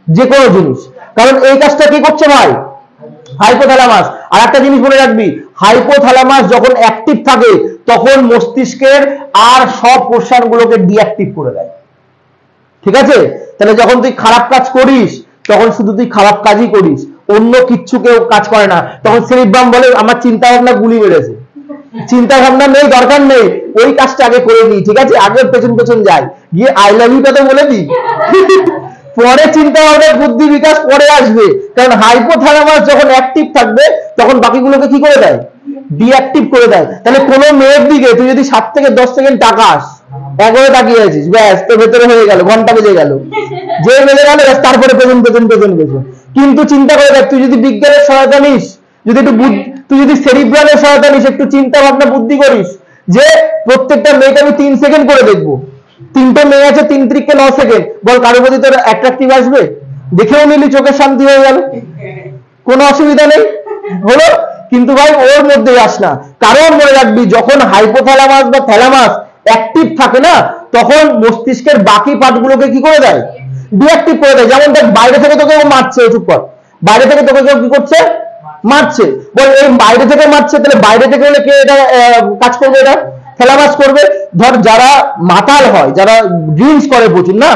যে কোনো জিনিস। কারণ এই কাজটা কি করছে ভাই? হাইপোথ্যালামাস। আর একটা জিনিস মনে রাখবি, হাইপোথ্যালামাস যখন অ্যাক্টিভ থাকে তখন মস্তিষ্কের আর সব পোর্শন গুলোকে ডিঅ্যাক্টিভ করে দেয়, ঠিক আছে। তাহলে যখন তুই খারাপ কাজ করিস, তখন শুধু তুই খারাপ কাজই করিস, অন্য কিচ্ছু কেউ কাজ করে না। তখন সেরিব্রাম বলে আমার চিন্তা ভাবনা গুলি মেরেছে, চিন্তা ভাবনা নেই, দরকার নেই, ওই কাজটা আগে করে নি, ঠিক আছে, আগে পেছন যাই, গিয়ে আই লাভ ইউটা তো বলে দি, পরে চিন্তা ভাবনার বুদ্ধি বিকাশ পরে আসবে। কারণ হাইপোথ্যালামাস যখন অ্যাক্টিভ থাকবে, তখন বাকিগুলোকে কি করে দেয়? ডিঅ্যাক্টিভ করে দেয়। তাহলে কোনো মেয়ের দিকে তুই যদি 7 থেকে 10 সেকেন্ড তাকাস, একবারে তাকিয়ে আছিস, ব্যাস তোর ভেতরে হয়ে গেল, ঘন্টা বেজে গেল, যে বেজে গেল তারপরে পেছন। কিন্তু চিন্তা করে দেখ, তুই যদি বিজ্ঞানের সহায়তা নিস, যদি একটু তুই যদি সেরিব্রালের সহায়তা নিস, একটু চিন্তা ভাবনা বুদ্ধি করিস যে প্রত্যেকটা মেয়েকে আমি 3 সেকেন্ড করে দেখবো, তিনটে মেয়ে আছে, 3 × 9 সেকেন্ড, বল কারোর প্রতি তোর অ্যাট্রাকটিভ আসবে? দেখেও নিলি, চোখের শান্তি হয়ে গেল, কোনো অসুবিধা নেই, হলো। কিন্তু ভাই ওর মধ্যে আস না, কারণ মনে রাখবি যখন হাইপোথ্যালামাস বা থ্যালামাস অ্যাক্টিভ থাকে না, তখন মস্তিষ্কের বাকি পার্টগুলোকে কি করে দেয়? ডিঅ্যাক্টিভ করে দেয়। যেমন দেখ, বাইরে থেকে তোকে ও মারছে, চুপ কর, বাইরে থেকে তোকে কেউ কি করছে? মারছে। বল এই বাইরে থেকে মারছে, তাহলে বাইরে থেকে হলে কে এটা কাজ করবে? এটা থ্যালামাস করবে। ধর যারা মাতাল হয়, যারা ড্রিঙ্কস করে প্রচুর না,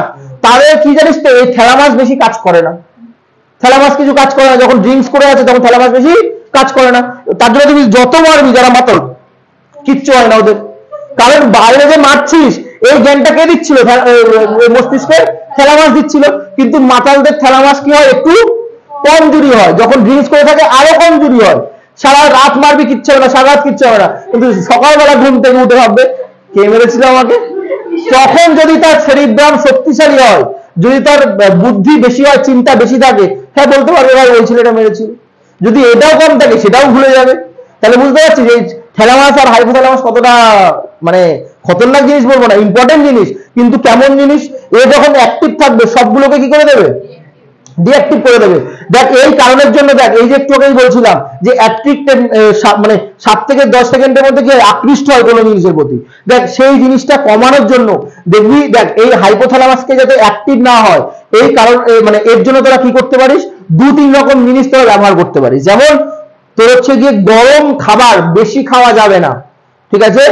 তাদের কি জানিস তো, এই থ্যালামাস বেশি কাজ করে না, থ্যালামাস কিছু কাজ করে না। যখন ড্রিঙ্কস করে আছে তখন থ্যালামাস বেশি কাজ করে না। তার জন্য তুমি যত মারবি যারা মাতাল, কিচ্ছু হয় না ওদের, কারণ বাইরে যে মারছিস এই জ্ঞানটা কে দিচ্ছিল? মস্তিষ্কের থ্যালামাস দিচ্ছিল। কিন্তু মাতালদের থ্যালামাস কি হয়? একটু কমজোরি হয়, যখন ড্রিঙ্কস করে থাকে আরো কমজোরি হয়। সারা রাত মারবি কিচ্ছু হবে না, সারা রাত কিচ্ছু হবে না, কিন্তু সকালবেলা ঘুম থেকে উঠে ভাববে কে মেরেছিল আমাকে। তখন যদি তার সেরিব্রাম শক্তিশালী হয়, যদি তার বুদ্ধি বেশি হয়, চিন্তা বেশি থাকে, হ্যাঁ বলতে পারবে ভাই ওই ছেলেটা মেরেছিল। যদি এটাও কম থাকে সেটাও ভুলে যাবে। তাহলে বুঝতে পারছি যে থ্যালামাস আর হাইপোথ্যালামাস কতটা মানে খতরনাক জিনিস বলবো না, ইম্পর্টেন্ট জিনিস। কিন্তু কেমন জিনিস? এ যখন অ্যাক্টিভ থাকবে সবগুলোকে কি করে দেবে? ডিঅ্যাক্টিভ করে দেবে। দেখ এই কারণের জন্য, দেখ এই যে একটু আগেই বলছিলাম যে অ্যাট্রিক্টেড মানে 7 থেকে 10 সেকেন্ডের মধ্যে কি আকৃষ্ট হয় কোনো জিনিসের প্রতি, দেখ সেই জিনিসটা কমানোর জন্য দেখবি, দেখ এই হাইপোথ্যালামাসকে যাতে অ্যাক্টিভ না হয়, এই কারণ মানে এর জন্য তোরা কি করতে পারিস? 2-3 রকম জিনিস তোরা ব্যবহার করতে পারিস। যেমন তোর হচ্ছে গিয়ে গরম খাবার বেশি খাওয়া যাবে না, ঠিক আছে?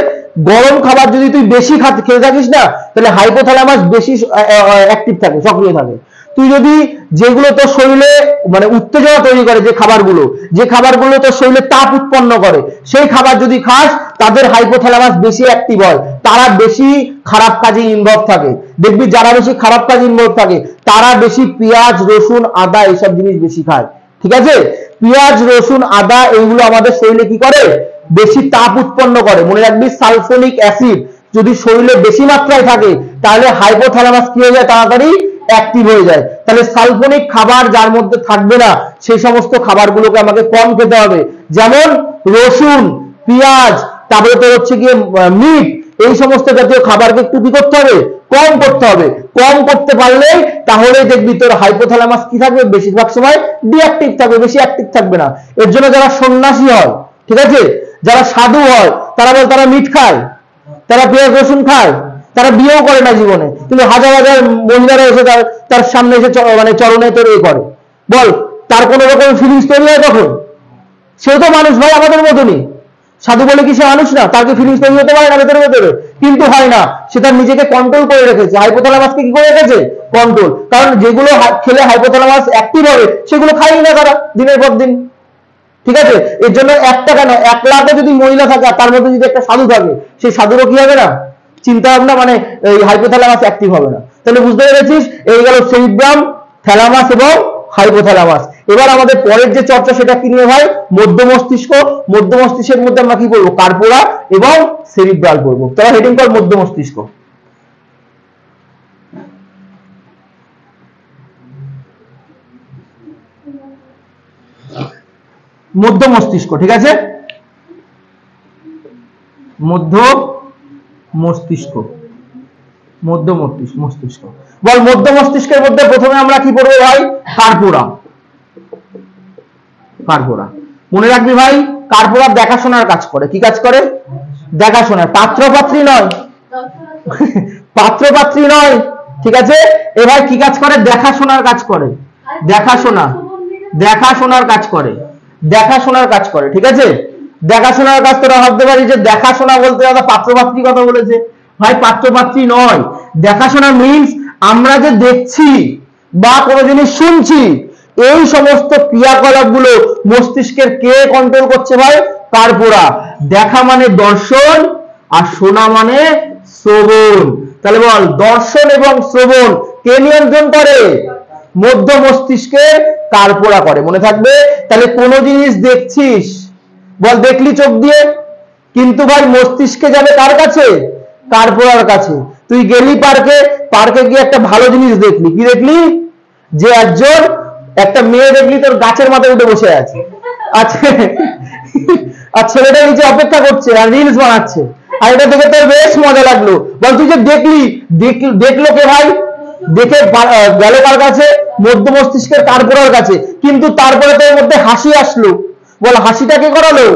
গরম খাবার যদি তুই বেশি খেতে থাকিস না, তাহলে হাইপোথ্যালামাস বেশি অ্যাক্টিভ থাকে, সক্রিয় থাকে। তুই যদি যেগুলো তোর শরীরে মানে উত্তেজনা তৈরি করে, যে খাবারগুলো তোর শরীরে তাপ উৎপন্ন করে, সেই খাবার যদি খাস, তাদের হাইপোথ্যালামাস বেশি অ্যাক্টিভ হয়, তারা বেশি খারাপ কাজে ইনভলভ থাকে। দেখবি যারা বেশি খারাপ কাজে ইনভলভ থাকে তারা বেশি পেঁয়াজ, রসুন, আদা এইসব জিনিস বেশি খায়, ঠিক আছে? পেঁয়াজ, রসুন, আদা এইগুলো আমাদের শরীরে কি করে? বেশি তাপ উৎপন্ন করে। মনে রাখবি সালফোনিক অ্যাসিড যদি শরীরে বেশি মাত্রায় থাকে, তাহলে হাইপোথ্যালামাস কি হয়ে যায়? তাড়াতাড়ি অ্যাক্টিভ হয়ে যায়। তাহলে সালফোনিক খাবার যার মধ্যে থাকবে না, সেই সমস্ত খাবারগুলোকে আমাকে কম খেতে হবে। যেমন রসুন, পেঁয়াজ, তারপরে তো হচ্ছে গিয়ে মিট, এই সমস্ত জাতীয় খাবারকে একটু কি করতে হবে? কম করতে হবে। কম করতে পারলে তাহলে দেখবি তোর হাইপোথ্যালামাস কি থাকবে? বেশিরভাগ সময় ডিঅ্যাক্টিভ থাকবে, বেশি অ্যাক্টিভ থাকবে না। এর জন্য যারা সন্ন্যাসী হয়, ঠিক আছে, যারা সাধু হয়, তারা মিট খায়, তারা পেঁয়াজ রসুন খায়, তারা বিয়েও করে না জীবনে, কিন্তু হাজার হাজার মহিলারা এসে তার সামনে এসে মানে চরণে তোর এ করে, বল তার কোনো রকম ফিলিংস তৈরি হয় তখন? সেও তো মানুষ ভাই, আমাদের মতনই। সাধু বলে কি সে মানুষ না? তাকে ফিলিংস তৈরি হতে পারে না ভেতরে ভেতরে? কিন্তু হয় না, সে তার নিজেকে কন্ট্রোল করে রেখেছে। হাইপোথ্যালামাসকে কি করে রেখেছে? কন্ট্রোল। কারণ যেগুলো খেলে হাইপোথ্যালামাস অ্যাক্টিভ হবে সেগুলো খায়ই না তারা দিনের পর দিন, ঠিক আছে? এর জন্য একটা কেন 1 লাখে যদি মহিলা থাকে আর তার মধ্যে যদি একটা সাধু থাকে, সেই সাধুরও কি হবে না? চিন্তা ভাবনা মানে এই হাইপোথ্যালামাস অ্যাক্টিভ হবে না। তাহলে বুঝতে পেরেছিস, এই গেল সেরিব্রাম, থ্যালামাস এবং হাইপোথ্যালামাস। এবার আমাদের পরের যে চর্চা সেটা কি নিয়ে ভাই? মধ্য মস্তিষ্ক। মধ্য মস্তিষ্কের মধ্যে আমরা কি পড়বো? কার্পোরা এবং সেরিব্রাল পড়বো। তাহলে হেডিং কর মধ্য মস্তিষ্ক। মধ্য মস্তিষ্ক, ঠিক আছে? মধ্য মস্তিষ্ক, মধ্য মস্তিষ্ক। বল মধ্য মস্তিষ্কের মধ্যে প্রথমে আমরা কি পড়বো ভাই? কার্পোরা। কার্পোরা মনে রাখবি ভাই, কার্পোরা দেখাশোনার কাজ করে। কি কাজ করে? দেখাশোনা। পাত্রপাত্রী নয়, পাত্রপাত্রী নয়, ঠিক আছে? এ ভাই কি কাজ করে? দেখাশোনার কাজ করে। দেখাশোনা, দেখাশোনার কাজ করে, দেখাশোনার কাজ করে, ঠিক আছে? দেখাশোনার কাজ। তোরা ভাবতে পারিস যে দেখাশোনা বলতে দাদা পাত্রপাত্রী কথা বলেছে। ভাই পাত্রপাত্রী নয়, দেখাশোনা মিন্স আমরা যে দেখছি বা কোনো জিনিস শুনছি, এই সমস্ত ক্রিয়াকলাপ গুলো মস্তিষ্কের কে কন্ট্রোল করছে ভাই? কার্পোরা। দেখা মানে দর্শন আর শোনা মানে শ্রবণ। তাহলে বল দর্শন এবং শ্রবণ কে নিয়ন্ত্রণ করে? মধ্য মস্তিষ্কে কার্পোরা করে। মনে থাকবে। তাহলে কোনো জিনিস দেখছিস, বল দেখলি চোখ দিয়ে, কিন্তু ভাই মস্তিষ্কে যাবে কার কাছে? কার্পোরার কাছে। তুই গেলি পার্কে, পার্কে গিয়ে একটা ভালো জিনিস দেখলি, কি দেখলি? যে একজন একটা মেয়ে দেখলি তোর গাছের মাথায় উঠে বসে আছে, আচ্ছা, আর ছেলেটা নিচে অপেক্ষা করছে আর রিলস বানাচ্ছে। আর এটা দেখে তোর বেশ মজা লাগলো। বল তুই যে দেখলি, দেখলো কে ভাই? দেখে গেল কার কাছে? মধ্য মস্তিষ্কের কার্পোরার কাছে। কিন্তু তারপরে তোর মধ্যে হাসি আসলো। বল হাসিটা কে করালো?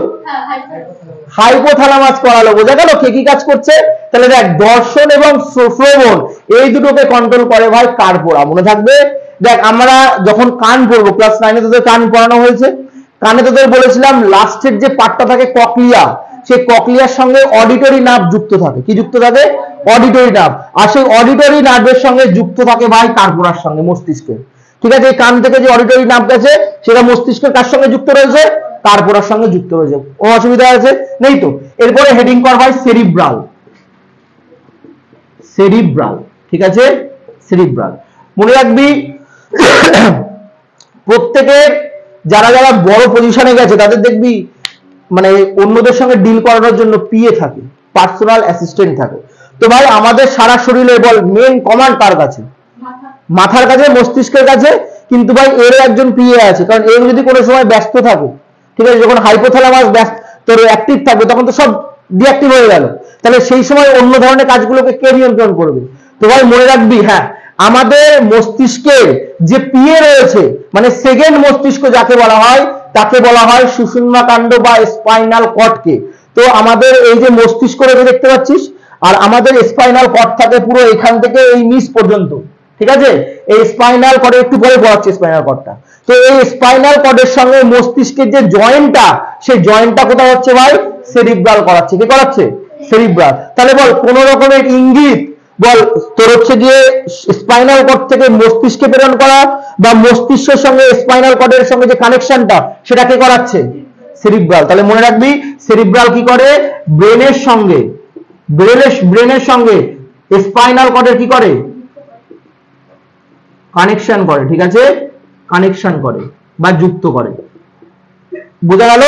হাইপোথ্যালামাস করালো। বোঝা গেল কে কি কাজ করছে? তাহলে দেখ, দর্শন এবং শ্রবণ এই দুটোকে কন্ট্রোল করে ভাই কার্পোরা। মনে থাকবে। দেখ, আমরা যখন কান পড়বো, ক্লাস 9 তোদের কান পড়ানো হয়েছে। কানে তোদের বলেছিলাম লাস্টের যে পার্টটা থাকে ককলিয়া, সেই ককলিয়ার সঙ্গে অডিটরি নার্ভ যুক্ত থাকে। কি যুক্ত থাকে? Auditory nerve. আর সেই অডিটরি নার্ভের সঙ্গে যুক্ত থাকে ভাই কার্পোরার সঙ্গে, মস্তিষ্কে। ঠিক আছে, এই কান থেকে যে অডিটরি নার্ভ গেছে সেটা মস্তিষ্কের কার সঙ্গে যুক্ত রয়েছে? কার্পোরার সঙ্গে যুক্ত রয়েছে। ও অসুবিধা আছে? নেই তো। এরপরে হেডিং কর ভাই সেরিব্রাল। সেরিব্রাল, ঠিক আছে, সেরিব্রাল। মনে রাখবি প্রত্যেকের যারা যারা বড় পজিশনে গেছে তাদের দেখবি মানে অন্যদের সঙ্গে ডিল করানোর জন্য পিএ থাকে, পার্সোনাল অ্যাসিস্ট্যান্ট থাকে। তো ভাই আমাদের সারা শরীরে বল মেন কমান্ড কার কাছে? মাথার কাছে, মস্তিষ্কের কাছে। কিন্তু ভাই এর একজন পিএ আছে, কারণ এর যদি কোনো সময় ব্যস্ত থাকে, ঠিক আছে, যখন হাইপোথ্যালামাস ব্যস্ত তোর অ্যাক্টিভ থাকবে তখন তো সব ডিঅ্যাক্টিভ হয়ে গেল, তাহলে সেই সময় অন্য ধরনের কাজগুলোকে কে নিয়ন্ত্রণ করবে? তো ভাই মনে রাখবি, হ্যাঁ, আমাদের মস্তিষ্কের যে পিএ রয়েছে, মানে সেকেন্ড মস্তিষ্ক যাকে বলা হয়, তাকে বলা হয় সুষুম্না কাণ্ড বা স্পাইনাল কর্ডকে। তো আমাদের এই যে মস্তিষ্ক রয়েছে দেখতে পাচ্ছিস, আর আমাদের স্পাইনাল কর্ড থাকে পুরো এখান থেকে এই নিচ পর্যন্ত। ঠিক আছে, এই স্পাইনাল কর্ডে একটু পরে পড়াচ্ছি স্পাইনাল কর্ডটা। তো এই স্পাইনাল কর্ডের সঙ্গে মস্তিষ্কের যে জয়েন্টটা, সেই জয়েন্টটা কোথায় হচ্ছে ভাই? সেরিব্রাল করাচ্ছে। কে করাচ্ছে? সেরিব্রাল। তাহলে বল কোন রকমের ইঙ্গিত বল তোর হচ্ছে গিয়ে স্পাইনাল কর্ড থেকে মস্তিষ্কে প্রেরণ করা, বা মস্তিষ্কের সঙ্গে স্পাইনাল কর্ডের সঙ্গে যে কানেকশনটা সেটা কে করাচ্ছে? সেরিব্রাল। তাহলে মনে রাখবি সেরিব্রাল কি করে? ব্রেনের সঙ্গে স্পাইনাল কর্ডের কি করে? কানেকশন করে। ঠিক আছে, কানেকশন করে বা যুক্ত করে। বোঝা গেল?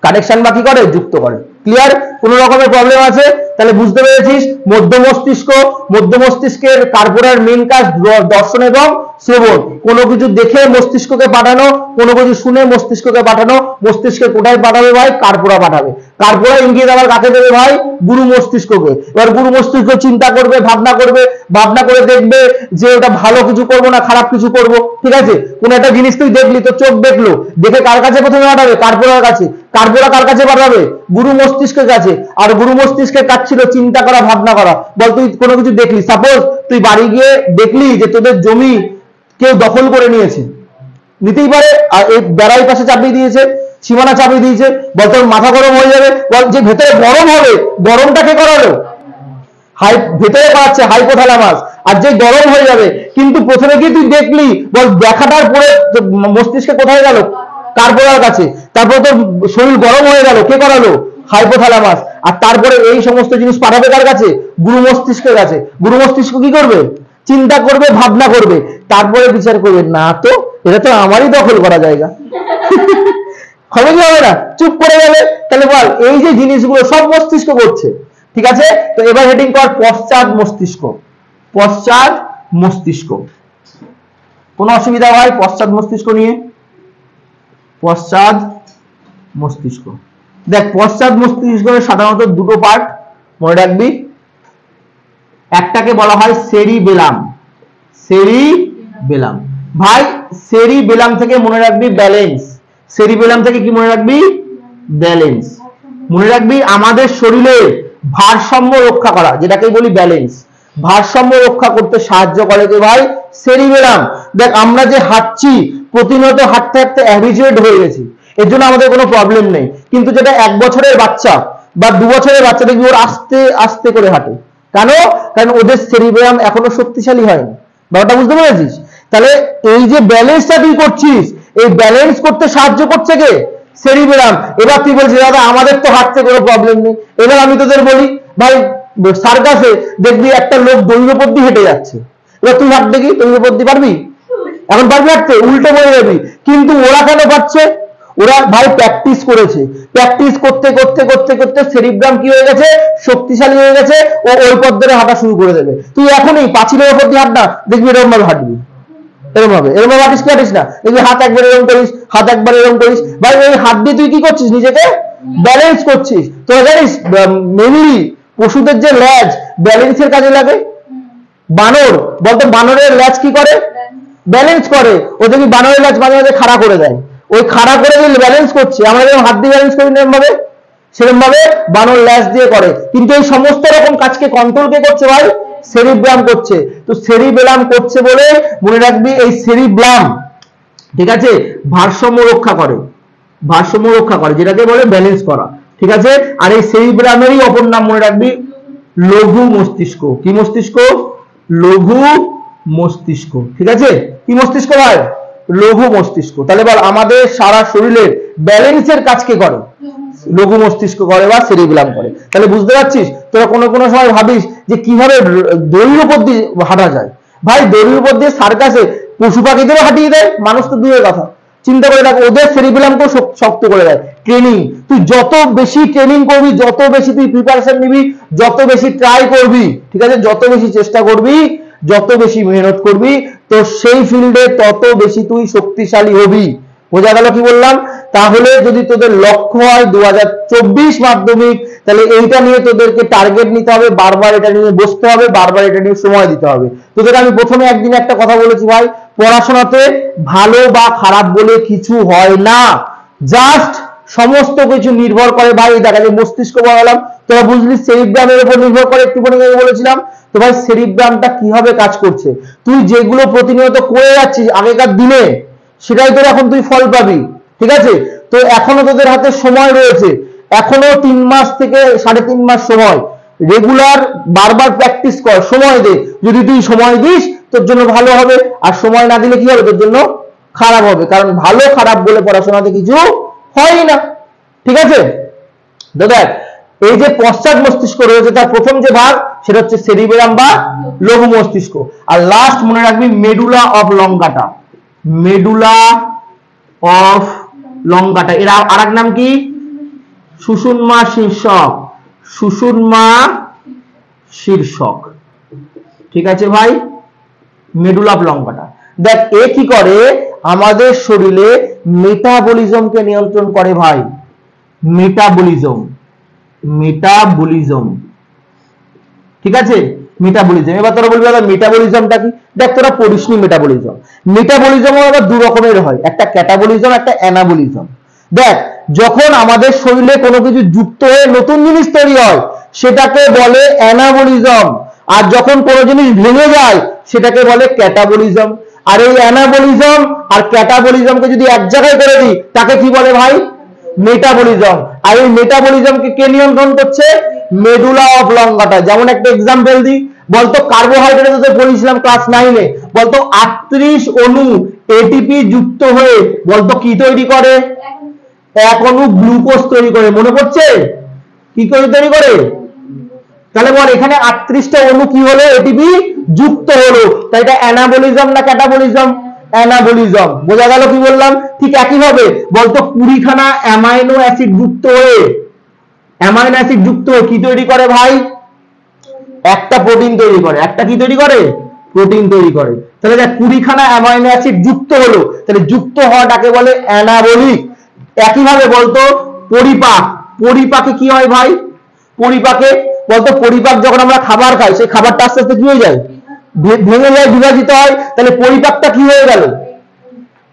কানেকশন বা কি করে? যুক্ত করে। ক্লিয়ার? কোন রকমের প্রবলেম আছে? তাহলে বুঝতে পেরেছিস মধ্য মস্তিষ্কের কার্পোরার মেন কাজ দর্শন এবং শ্রবণ। কোনো কিছু দেখে মস্তিষ্ককে পাঠানো, কোনো কিছু শুনে মস্তিষ্ককে পাঠানো। মস্তিষ্কে কোথায় পাঠাবে ভাই? কার্পোরা পাঠাবে। কার্পোরা ইঙ্গিত আবার কাকে দেবে ভাই? গুরু মস্তিষ্ককে। এবার গুরু মস্তিষ্ক চিন্তা করবে, ভাবনা করে দেখবে যে ওটা ভালো কিছু করব না খারাপ কিছু করব। ঠিক আছে, কোন একটা জিনিস তুই দেখলি, তো চোখ দেখলো, দেখে কার কাছে প্রথমে পাঠাবে? কার্পোরার কাছে। কার্পোরা কার কাছে পাঠাবে? গুরু মস্তিষ্কের কাছে। আর গুরু মস্তিষ্কের কাজ ছিল চিন্তা করা, ভাবনা করা। বল তুই কোনো কিছু দেখলি, সাপোজ তুই বাড়ি গিয়ে দেখলি যে তোদের জমি কেউ দখল করে নিয়েছে, নিতেই পারে, আর এই বেড়াই পাশে চাপিয়ে দিয়েছে, সীমানা চাপিয়ে দিয়েছে। বল তোর মাথা গরম হয়ে যাবে। বল যে ভেতরে গরম হবে, গরমটা কে করালো? ভেতরে করাচ্ছে হাইপোথ্যালামাস। আর যে গরম হয়ে যাবে, কিন্তু প্রথমে কি তুই দেখলি? বল দেখাটার পরে মস্তিষ্কে কোথায় গেল? কার্পোরার কাছে। তারপর তোর শরীর গরম হয়ে গেল, কে করালো? হাইপোথ্যালামাস। আর তারপরে এই সমস্ত জিনিস পাঠাবে কার কাছে? গুরু মস্তিষ্কের কাছে। গুরু মস্তিষ্ক কি করবে? চিন্তা করবে, ভাবনা করবে, তারপরে বিচার করবে, না তো এটা তো আমারই দখল করা জায়গা। হবে কি হবে না? চুপ করে গেলে। তাহলে বল এই যে জিনিসগুলো সব মস্তিষ্ক করছে। ঠিক আছে, তো এবার হেডিং কর পশ্চাৎ মস্তিষ্ক। পশ্চাৎ মস্তিষ্ক। কোনো অসুবিধা হয় পশ্চাৎ মস্তিষ্ক নিয়ে? পশ্চাৎ মস্তিষ্ক, দেখ পশ্চাৎ মস্তিষ্কের সাধারণত দুটো পার্ট, মনে রাখবি। একটাকে বলা হয় সেরিবেলাম। সেরিবেলাম ভাই, সেরিবেলাম থেকে মনে রাখবি ব্যালেন্স। সেরিবেলাম থেকে কি মনে রাখবি? ব্যালেন্স। মনে রাখবি আমাদের শরীরে ভারসাম্য রক্ষা করা, যেটাকে বলি ব্যালেন্স, ভারসাম্য রক্ষা করতে সাহায্য করে কে ভাই? সেরিবেলাম। দেখ আমরা যে হাঁটছি, প্রতিনিয়ত হাঁটতে হাঁটতে হ্যাবিচুয়েট হয়ে গেছি, এর জন্য আমাদের কোনো প্রবলেম নেই। কিন্তু যেটা 1 বছরের বাচ্চা বা 2 বছরের বাচ্চা দেখবি ওর আস্তে আস্তে করে হাঁটে। কেন? কারণ ওদের সেরিবেলাম এখনো শক্তিশালী হয়নি। ব্যাপারটা বুঝতে পেরেছিস? তাহলে এই যে ব্যালেন্সটা তুই করছিস, এই ব্যালেন্স করতে সাহায্য করছে কে? সেরিবেলাম। এবার তুই বলছিস দাদা আমাদের তো হাঁটতে কোনো প্রবলেম নেই। এবার আমি তোদের বলি ভাই, সার্কাসে দেখবি একটা লোক দৈর্ঘ্য দিয়ে হেঁটে যাচ্ছে, এবার তুই হাঁট দেখি, দৈর্ঘ্য দিয়ে পারবি? এখন পারবি হাঁটতে? উল্টো বলে যাবি। কিন্তু ওরা কেন পারছে? ওরা ভাই প্র্যাকটিস করেছে। প্র্যাকটিস করতে করতে করতে করতে সেরিব্রাম কি হয়ে গেছে? শক্তিশালী হয়ে গেছে। ও ওই পথ ধরে হাঁটা শুরু করে দেবে। তুই এখনই পাঁচিলের উপর দিয়ে হাঁট না, দেখবি এরকম ভাবে হাঁটবি। এরকম ভাবে হাঁটিস কি হাঁটিস না, দেখবি হাত একবার এরকম করিস, হাত একবার এরকম করিস। ভাই ওই হাত দিয়ে তুই কি করছিস? নিজেকে ব্যালেন্স করছিস। তোরা জানিস মেনলি পশুদের যে ল্যাজ ব্যালেন্সের কাজে লাগে। বানর বলতো বানরের ল্যাজ কি করে? ব্যালেন্স করে। ও দেখি বানরের ল্যাজ মাঝে মাঝে খাড়া করে দেয়, ওই খাড়া করে দিলে ব্যালেন্স করছে। আমরা যেমন হাত দিয়ে ব্যালেন্স করি এরকম ভাবে, সেরকম ভাবে বানর ল্যাজ দিয়ে করে। কিন্তু এই সমস্ত রকম কাজকে কন্ট্রোল কে করছে ভাই? সেরিব্রাম করছে। তো সেরিবেলাম করছে বলে মনে রাখবি এই সেরিব্রাম, ঠিক আছে, ভারসাম্য রক্ষা করে, ভারসাম্য রক্ষা করে, যেটাকে বলে ব্যালেন্স করা, ঠিক আছে। আর এই সেরিব্রামেরই অপর নাম মনে রাখবি লঘু মস্তিষ্ক। কি মস্তিষ্ক? লঘু মস্তিষ্ক, ঠিক আছে। কি মস্তিষ্ক ভাই? লঘু মস্তিষ্ক। তাহলে বল আমাদের সারা শরীরের ব্যালেন্সের কাজ কে করে? লঘু মস্তিষ্ক করে বা সেরিবেলাম করে। তাহলে বুঝতে পারছিস? তোরা কোনো কোনো সময় ভাবিস যে কিভাবে দড়ির উপর দিয়ে হাঁটা যায়। ভাই দড়ির উপর দিয়ে সার্কাসে পশু পাখিদেরও হাঁটিয়ে দেয়, মানুষ তো দূরের কথা। চিন্তা করে দেখো, ওদের সেরিবেলামকেও শক্ত করে দেয়। ট্রেনিং, তুই যত বেশি ট্রেনিং করবি, যত বেশি তুই প্রিপারেশন নিবি, যত বেশি ট্রাই করবি, ঠিক আছে, যত বেশি চেষ্টা করবি, যত বেশি মেহনত করবি, তো সেই ফিল্ডে তত বেশি তুই শক্তিশালী হবি। বোঝা গেল কি বললাম? তাহলে যদি তোদের লক্ষ্য হয় 2024 মাধ্যমিক, তাহলে এইটা নিয়ে তোদেরকে টার্গেট নিতে হবে, বারবার এটা নিয়ে বসতে হবে, বারবার এটা নিয়ে সময় দিতে হবে। তোদের আমি প্রথমে একদিন একটা কথা বলেছি ভাই, পড়াশোনাতে ভালো বা খারাপ বলে কিছু হয় না, জাস্ট সমস্ত কিছু নির্ভর করে ভাই দেখা যায় মস্তিষ্ক বলালাম, তোরা বুঝলি সেরিব্রামের উপর নির্ভর করে, একটুখানি বলেছিলাম। তো ভাই সেরিব্রামটা কিভাবে কাজ করছে, তুই যেগুলো প্রতিনিয়ত করে যাচ্ছিস আগেকার দিনে, সেটাই তোর এখন তুই ফল পাবি, ঠিক আছে। তো এখনো তোদের হাতে সময় রয়েছে, এখনো 3 মাস থেকে 3.5 মাস সময়, রেগুলার বারবার প্র্যাকটিস কর, সময় দে। যদি তুই সময় দিস তোর জন্য ভালো হবে, আর সময় না দিলে কি হবে? তোর জন্য খারাপ হবে, কারণ ভালো খারাপ বলে পড়াশোনাতে কিছু হয় না, ঠিক আছে। তো দেখ, এই যে পশ্চাৎ মস্তিষ্ক রয়েছে তার প্রথম যে ভাগ সেটা হচ্ছে সেরিবেলাম বা লঘু মস্তিষ্ক, আর লাস্ট মনে রাখবি মেডুলা অফ লঙ্গাটা। মেডুলা অফ লঙ্গাটা, এর আরেক নাম কি? সুষুম্না শীর্ষক। সুষুম্না শীর্ষক, ঠিক আছে ভাই। মেডুলা অফ লঙ্গাটা দেখ, এ কি করে? আমাদের শরীরে মেটাবলিজমকে নিয়ন্ত্রণ করে ভাই। মেটাবলিজম, মেটাবলিজম, ঠিক আছে, মেটাবলিজম। এবার তোরা বলবি দাদা মেটাবলিজমটা কি? দেখ তোরা পড়িসনি মেটাবলিজম। মেটাবলিজম আবার দু রকমের হয়, একটা ক্যাটাবলিজম, একটা অ্যানাবলিজম। দেখ, যখন আমাদের শরীরে কোনো কিছু যুক্ত হয়ে নতুন জিনিস তৈরি হয় সেটাকে বলে অ্যানাবলিজম, আর যখন কোনো জিনিস ভেঙে যায় সেটাকে বলে ক্যাটাবলিজম। আর এই অ্যানাবলিজম আর ক্যাটাবলিজমকে যদি এক জায়গায় করে দিই তাকে কি বলে ভাই? মেটাবলিজম। আর এই মেটাবলিজমকে কে নিয়ন্ত্রণ করছে? Medulla oblongata. যেমন একটা এক্সাম্পল দিই, বলতো কার্বোহাইড্রেট পড়েছিলাম ক্লাস 9-এ, বলতো 38 অণু এটিপি যুক্ত হয়ে বলতো কি তৈরি করে? এক অণু গ্লুকোজ তৈরি করে। মনে পড়ছে? কি করে তৈরি করে? তাহলে বল এখানে 38টা অণু কি হলো? এটিপি যুক্ত হলো। তাই এটা অ্যানাবলিজম না ক্যাটাবলিজম? অ্যানাবলিজম। বোঝা গেল কি বললাম? ঠিক একই ভাবে বলতো 20খানা অ্যামাইনো অ্যাসিড যুক্ত হয়ে, অ্যামাইনো অ্যাসিড যুক্ত হয়ে কি তৈরি করে ভাই? একটা প্রোটিন তৈরি করে। একটা কি তৈরি করে? প্রোটিন তৈরি করে। তাহলে দেখ 20খানা অ্যামাইনো অ্যাসিড যুক্ত হলো, তাহলে যুক্ত হওয়াটাকে বলে অ্যানাবলিক। একই ভাবে বলতো পরিপাক। পরিপাকে কি হয় ভাই? পরিপাকে বলতো পরিপাক যখন আমরা খাবার খাই সেই খাবারটা আস্তে আস্তে কি হয়ে যায়? ভেঙে যায়, বিভাজিত হয়। তাহলে পরিপাকটা কি হয়ে গেল?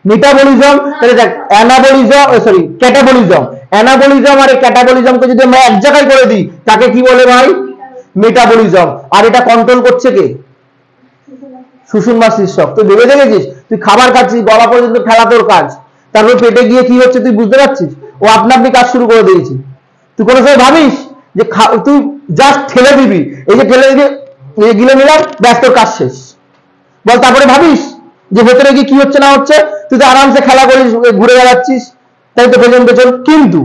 মেটাবলিজম। তাহলে দেখ অ্যানাবলিজম, সরি ক্যাটাবলিজম। অ্যানাবলিজম আর ক্যাটাবলিজমকে যদি আমরা এক জায়গায় করে দিই তাকে কি বলে ভাই? মেটাবলিজম। আর এটা কন্ট্রোল করছে কে? সুষুম্না শীর্ষক। তুই ভেবে দেখেছিস? তুই খাবার খাচ্ছিস, গলা পর্যন্ত ফেলা তোর কাজ, তারপর পেটে গিয়ে কি হচ্ছে তুই বুঝতে পারছিস? ও আপনা আপনি কাজ শুরু করে দিয়েছে। তুই কোনো সময় ভাবিস যে তুই জাস্ট ঠেলে দিবি, এই যে ঠেলে দিবি, গিলে নিলাম, ব্যাস তোর কাজ শেষ। বল তারপরে ভাবিস যে ভেতরে গিয়ে কি হচ্ছে না হচ্ছে? তুই তো আরামসে খেলা করিস, ঘুরে বেড়াচ্ছিস, তাই তো পেছন পেছন। কিন্তু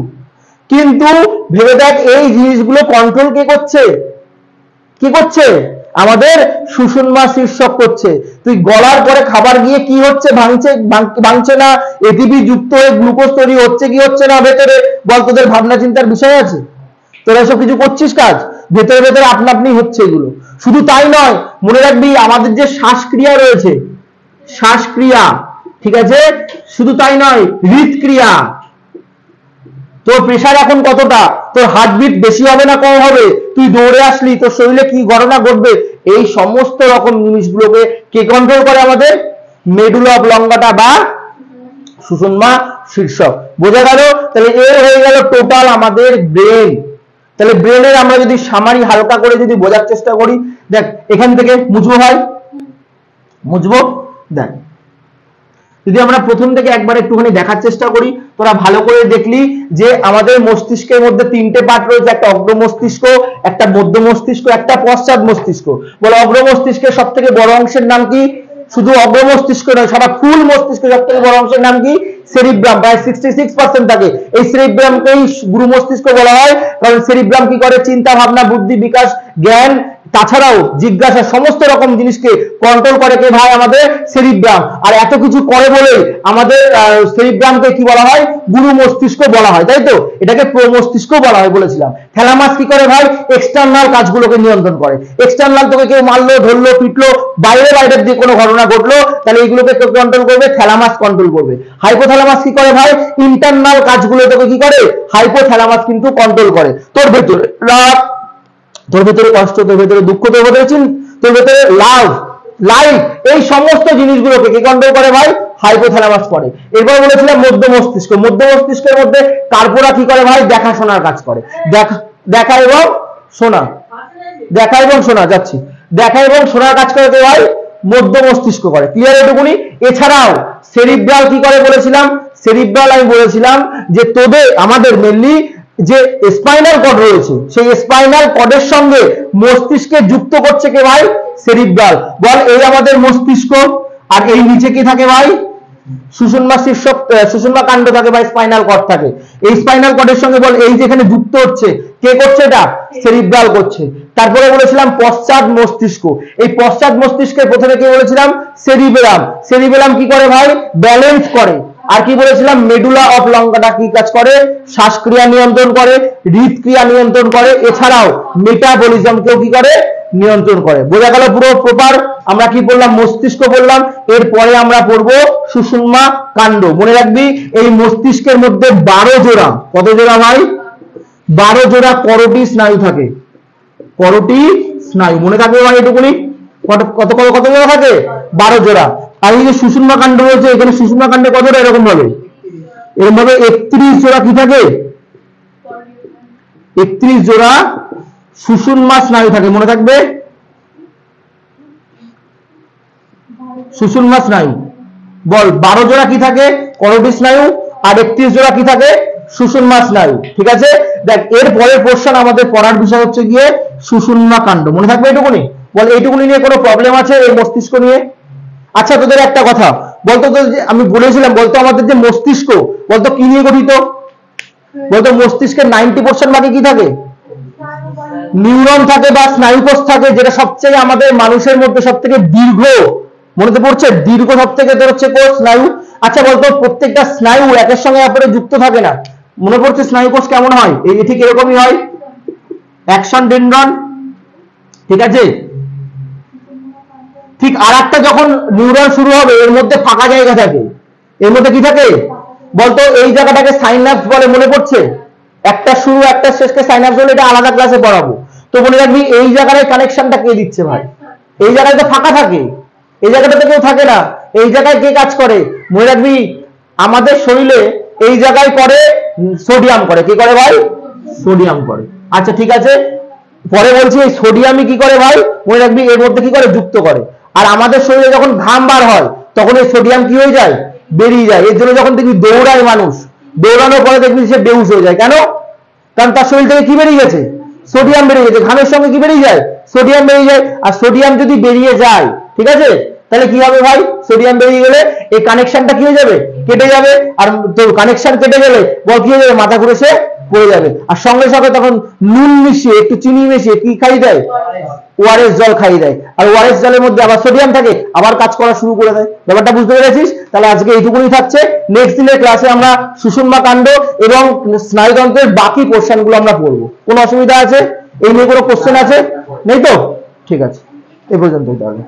কিন্তু ভেবে দেখ, এই জিনিসগুলো কন্ট্রোল কে করছে? কি করছে? আমাদের সুষুম্না শীর্ষক করছে। তুই গলার পরে খাবার গিয়ে কি হচ্ছে? ভাঙছে না? এটিপি যুক্ত হয়ে গ্লুকোজ তৈরি হচ্ছে কি হচ্ছে না ভেতরে? বল তোদের ভাবনা চিন্তার বিষয় আছে? তোরা এসব কিছু করছিস কাজ? ভেতরে ভেতরে আপনা আপনি হচ্ছে এগুলো। শুধু তাই নয়, মনে রাখবি আমাদের যে শ্বাসক্রিয়া রয়েছে, শ্বাসক্রিয়া, ঠিক আছে, শুধু তাই নয়, হৃদক্রিয়া, তোর প্রেসার এখন কতটা, তোর হার্টবিট বেশি হবে না কম হবে, তুই দৌড়ে আসলি তোর শরীরে কি ঘটনা ঘটবে, এই সমস্ত রকম জিনিসগুলোকে কে কন্ট্রোল করে আমাদের, মেডুলা অবলঙ্গাটা বা সুষুম্না শীর্ষক। বোঝা গেল? তাহলে এর হয়ে গেল টোটাল আমাদের ব্রেন। তাহলে ব্রেনের আমরা যদি সামারি হালকা করে যদি বোঝার চেষ্টা করি, দেখ এখান থেকে মুছবো ভাই, মুছবো। দেখ যদি আমরা প্রথম থেকে একবার একটুখানি দেখার চেষ্টা করি, তোরা ভালো করে দেখলি যে আমাদের মস্তিষ্কের মধ্যে তিনটে পার্ট রয়েছে, একটা অগ্র মস্তিষ্ক, একটা মধ্য মস্তিষ্ক, একটা পশ্চাৎ মস্তিষ্ক। বলো অগ্র মস্তিষ্কের সব থেকে বড় অংশের নাম কি? শুধু অগ্র মস্তিষ্ক নয়, সারা ফুল মস্তিষ্কের সব থেকে বড় অংশের নাম কি? সেরিব্রাম, প্রায় 66% থাকে। এই সেরিব্রামকেই গুরু মস্তিষ্ক বলা হয়, কারণ সেরিব্রাম কি করে, চিন্তা ভাবনা বুদ্ধি বিকাশ জ্ঞান তাছাড়াও জিজ্ঞাসা সমস্ত রকম জিনিসকে কন্ট্রোল করে কে ভাই, আমাদের সেরিব্রাম। আর এত কিছু করে বলে আমাদের সেরিব্রামকে কি বলা হয়, গুরু মস্তিষ্ক বলা হয়, তাই তো? এটাকে প্রমস্তিষ্ক বলা হয় বলেছিলাম। থ্যালামাস কি করে ভাই, এক্সটার্নাল কাজগুলোকে নিয়ন্ত্রণ করে। এক্সটার্নাল তোকে কেউ মারলো ধরলো পিটলো, বাইরের দিয়ে কোনো ঘটনা ঘটলো, তাহলে এইগুলোকে কন্ট্রোল করবে থ্যালামাস, কন্ট্রোল করবে। হাইপোথ্যালামাস কি করে ভাই, ইন্টারনাল কাজগুলো তোকে কি করে, হাইপোথ্যালামাস কিন্তু কন্ট্রোল করে। তোর ভেতরে রাগ, তোর ভেতরে কষ্ট, তোর ভেতরে দুঃখ, তোর ভেতরে তোর ভেতরে লাভ লাইফ, এই সমস্ত জিনিসগুলোকে কে কন্ট্রোল করে ভাই, হাইপোথ্যালামাস করে। এরপর বলেছিলাম মধ্য মস্তিষ্ক। মধ্য মস্তিষ্কের মধ্যে কার্পোরা কি করে ভাই, দেখাশোনার কাজ করে। দেখা এবং শোনা, দেখা এবং শোনা, যাচ্ছি, দেখা এবং শোনার কাজ করে কে ভাই, মধ্য মস্তিষ্ক করে। ক্লিয়ার এটুকুনি? এছাড়াও সেরিব্রাল কি করে বলেছিলাম, সেরিব্রাল আমি বলেছিলাম যে তোদের আমাদের মেনলি যে স্পাইনাল কর্ড রয়েছে, সেই স্পাইনাল কর্ডের সঙ্গে মস্তিষ্কে যুক্ত করছে কে ভাই, সেরিব্রাল। বল এই আমাদের মস্তিষ্ক, আর এই নিচে কি থাকে ভাই, সুষুম্না শীর্ষক, সুষুম্না কাণ্ড থাকে বা স্পাইনাল কর্ড থাকে। এই স্পাইনাল কর্ডের সঙ্গে বল এই যেখানে যুক্ত হচ্ছে, কে করছে এটা, সেরিব্রাল করছে। তারপরে বলেছিলাম পশ্চাৎ মস্তিষ্ক। এই পশ্চাৎ মস্তিষ্কের প্রথমে কি বলেছিলাম, সেরিবেলাম। সেরিবেলাম কি করে ভাই, ব্যালেন্স করে। আর কি বলেছিলাম, মেডুলা অবলঙ্গাটা কি কাজ করে, শ্বাসক্রিয়া নিয়ন্ত্রণ করে, হৃদক্রিয়া নিয়ন্ত্রণ করে, এছাড়াও মেটাবলিজমকেও কি করে, নিয়ন্ত্রণ করে। বোঝা গেল পুরো প্রপার? আমরা কি বললাম, মস্তিষ্ক বললাম, এরপরে আমরা পড়বো সুষুম্না কাণ্ড। মনে রাখবি এই মস্তিষ্কের মধ্যে 12 জোড়া, কত জোড়া ভাই, 12 জোড়া করোটি স্নায়ু থাকে। করোটি স্নায়ু মনে থাকবে ভাই এটুকুনি, কত কত জোড়া থাকে, 12 জোড়া। আর এই যে সুষুম্না কাণ্ড রয়েছে, এখানে সুষুম্না কাণ্ডে কত জোড়া, এরকম ভাবে 31 জোড়া কি থাকে, 31 জোড়া সুষুম্না স্নায়ু থাকে। মনে থাকবে, সুষুম্না স্নায়ু। বল 12 জোড়া কি থাকে, করোটি স্নায়ু, আর 31 জোড়া কি থাকে, সুষুম্না স্নায়ু। ঠিক আছে? দেখ এর পরের পোরশন আমাদের পড়ার বিষয় হচ্ছে গিয়ে সুষুম্না কাণ্ড। মনে থাকবে এটুকুনি? বল এইটুকুনি নিয়ে কোনো প্রবলেম আছে এই মস্তিষ্ক নিয়ে? আচ্ছা তোদের একটা কথা বলতো, আমি বলেছিলাম বলতো আমাদের যে মস্তিষ্ক বলতো কি নিয়ে গঠিত, বলতো মস্তিষ্কের 90% বাকি কি থাকে, নিউরন থাকে বা স্নায়ুকোষ থাকে, যেটা সবচেয়ে আমাদের মানুষের মধ্যে সব থেকে দীর্ঘ, মনে তো পড়ছে, দীর্ঘ সব থেকে তোর হচ্ছে কোষ স্নায়ু। আচ্ছা বলতো প্রত্যেকটা স্নায়ু একের সঙ্গে অপরে যুক্ত থাকে না, মনে পড়ছে স্নায়ুকোষ কেমন হয়, এই ঠিক এরকমই হয়, অ্যাকশন ডেনড্রন। ঠিক আছে? ঠিক আর একটা যখন নিউরন শুরু হবে এর মধ্যে ফাঁকা জায়গা থাকে, এর মধ্যে কি থাকে বলতো, এই জায়গাটাকে সাইন্যাপস বলে। মনে পড়ছে? একটা শুরু একটা শেষকে সাইন্যাপস বলে, এটা আলাদা ক্লাসে পড়াবো। তো মনে রাখবি এই জায়গায় কানেকশনটা কে দিচ্ছে ভাই, এই জায়গায় তো ফাঁকা থাকে, এই জায়গাটাতে কেউ থাকে না, এই জায়গায় কে কাজ করে, মনে রাখবি আমাদের শরীরে এই জায়গায় করে সোডিয়াম করে, কি করে ভাই, সোডিয়াম করে। আচ্ছা ঠিক আছে, পরে বলছি এই সোডিয়ামই কি করে ভাই, মনে রাখবি এর মধ্যে কি করে, যুক্ত করে। আর আমাদের শরীরে যখন ঘাম বার হয় তখন এই সোডিয়াম কি হয়ে যায়, বেরিয়ে যায়। এর জন্য যখন দেখবি দৌড়ায় মানুষ, দৌড়ানোর পরে দেখবি সে বেহুশ হয়ে যায়। কেন? কারণ তার শরীর থেকে কি বেরিয়ে গেছে, সোডিয়াম বেরিয়ে গেছে। ঘামের সঙ্গে কি বেরিয়ে যায়, সোডিয়াম বেরিয়ে যায়। আর সোডিয়াম যদি বেরিয়ে যায়, ঠিক আছে, তাহলে কি হবে ভাই, সোডিয়াম বেরিয়ে গেলে এই কানেকশনটা কি হয়ে যাবে, কেটে যাবে। আর তো কানেকশন কেটে গেলে বল কি হয়ে যাবে, মাথা ঘুরে সে পড়ে যাবে। আর সঙ্গে সঙ্গে তখন নুন মিশিয়ে একটু চিনি মিশিয়ে কি খাইয়ে দেয়, ওআরএস জল খাইয়ে দেয়। আর ওআরএস জলের মধ্যে আবার সোডিয়াম থাকে, আবার কাজ করা শুরু করে দেয়। ব্যাপারটা বুঝতে পেরেছিস? তাহলে আজকে এইটুকুনি থাকছে। নেক্সট দিনের ক্লাসে আমরা সুষুম্না কাণ্ড এবং স্নায়ুতন্ত্রের বাকি পোর্শন গুলো আমরা পড়বো। কোনো অসুবিধা আছে? এই নিয়ে কোনো কোশ্চেন আছে? নেই তো? ঠিক আছে, এই পর্যন্তই তাহলে।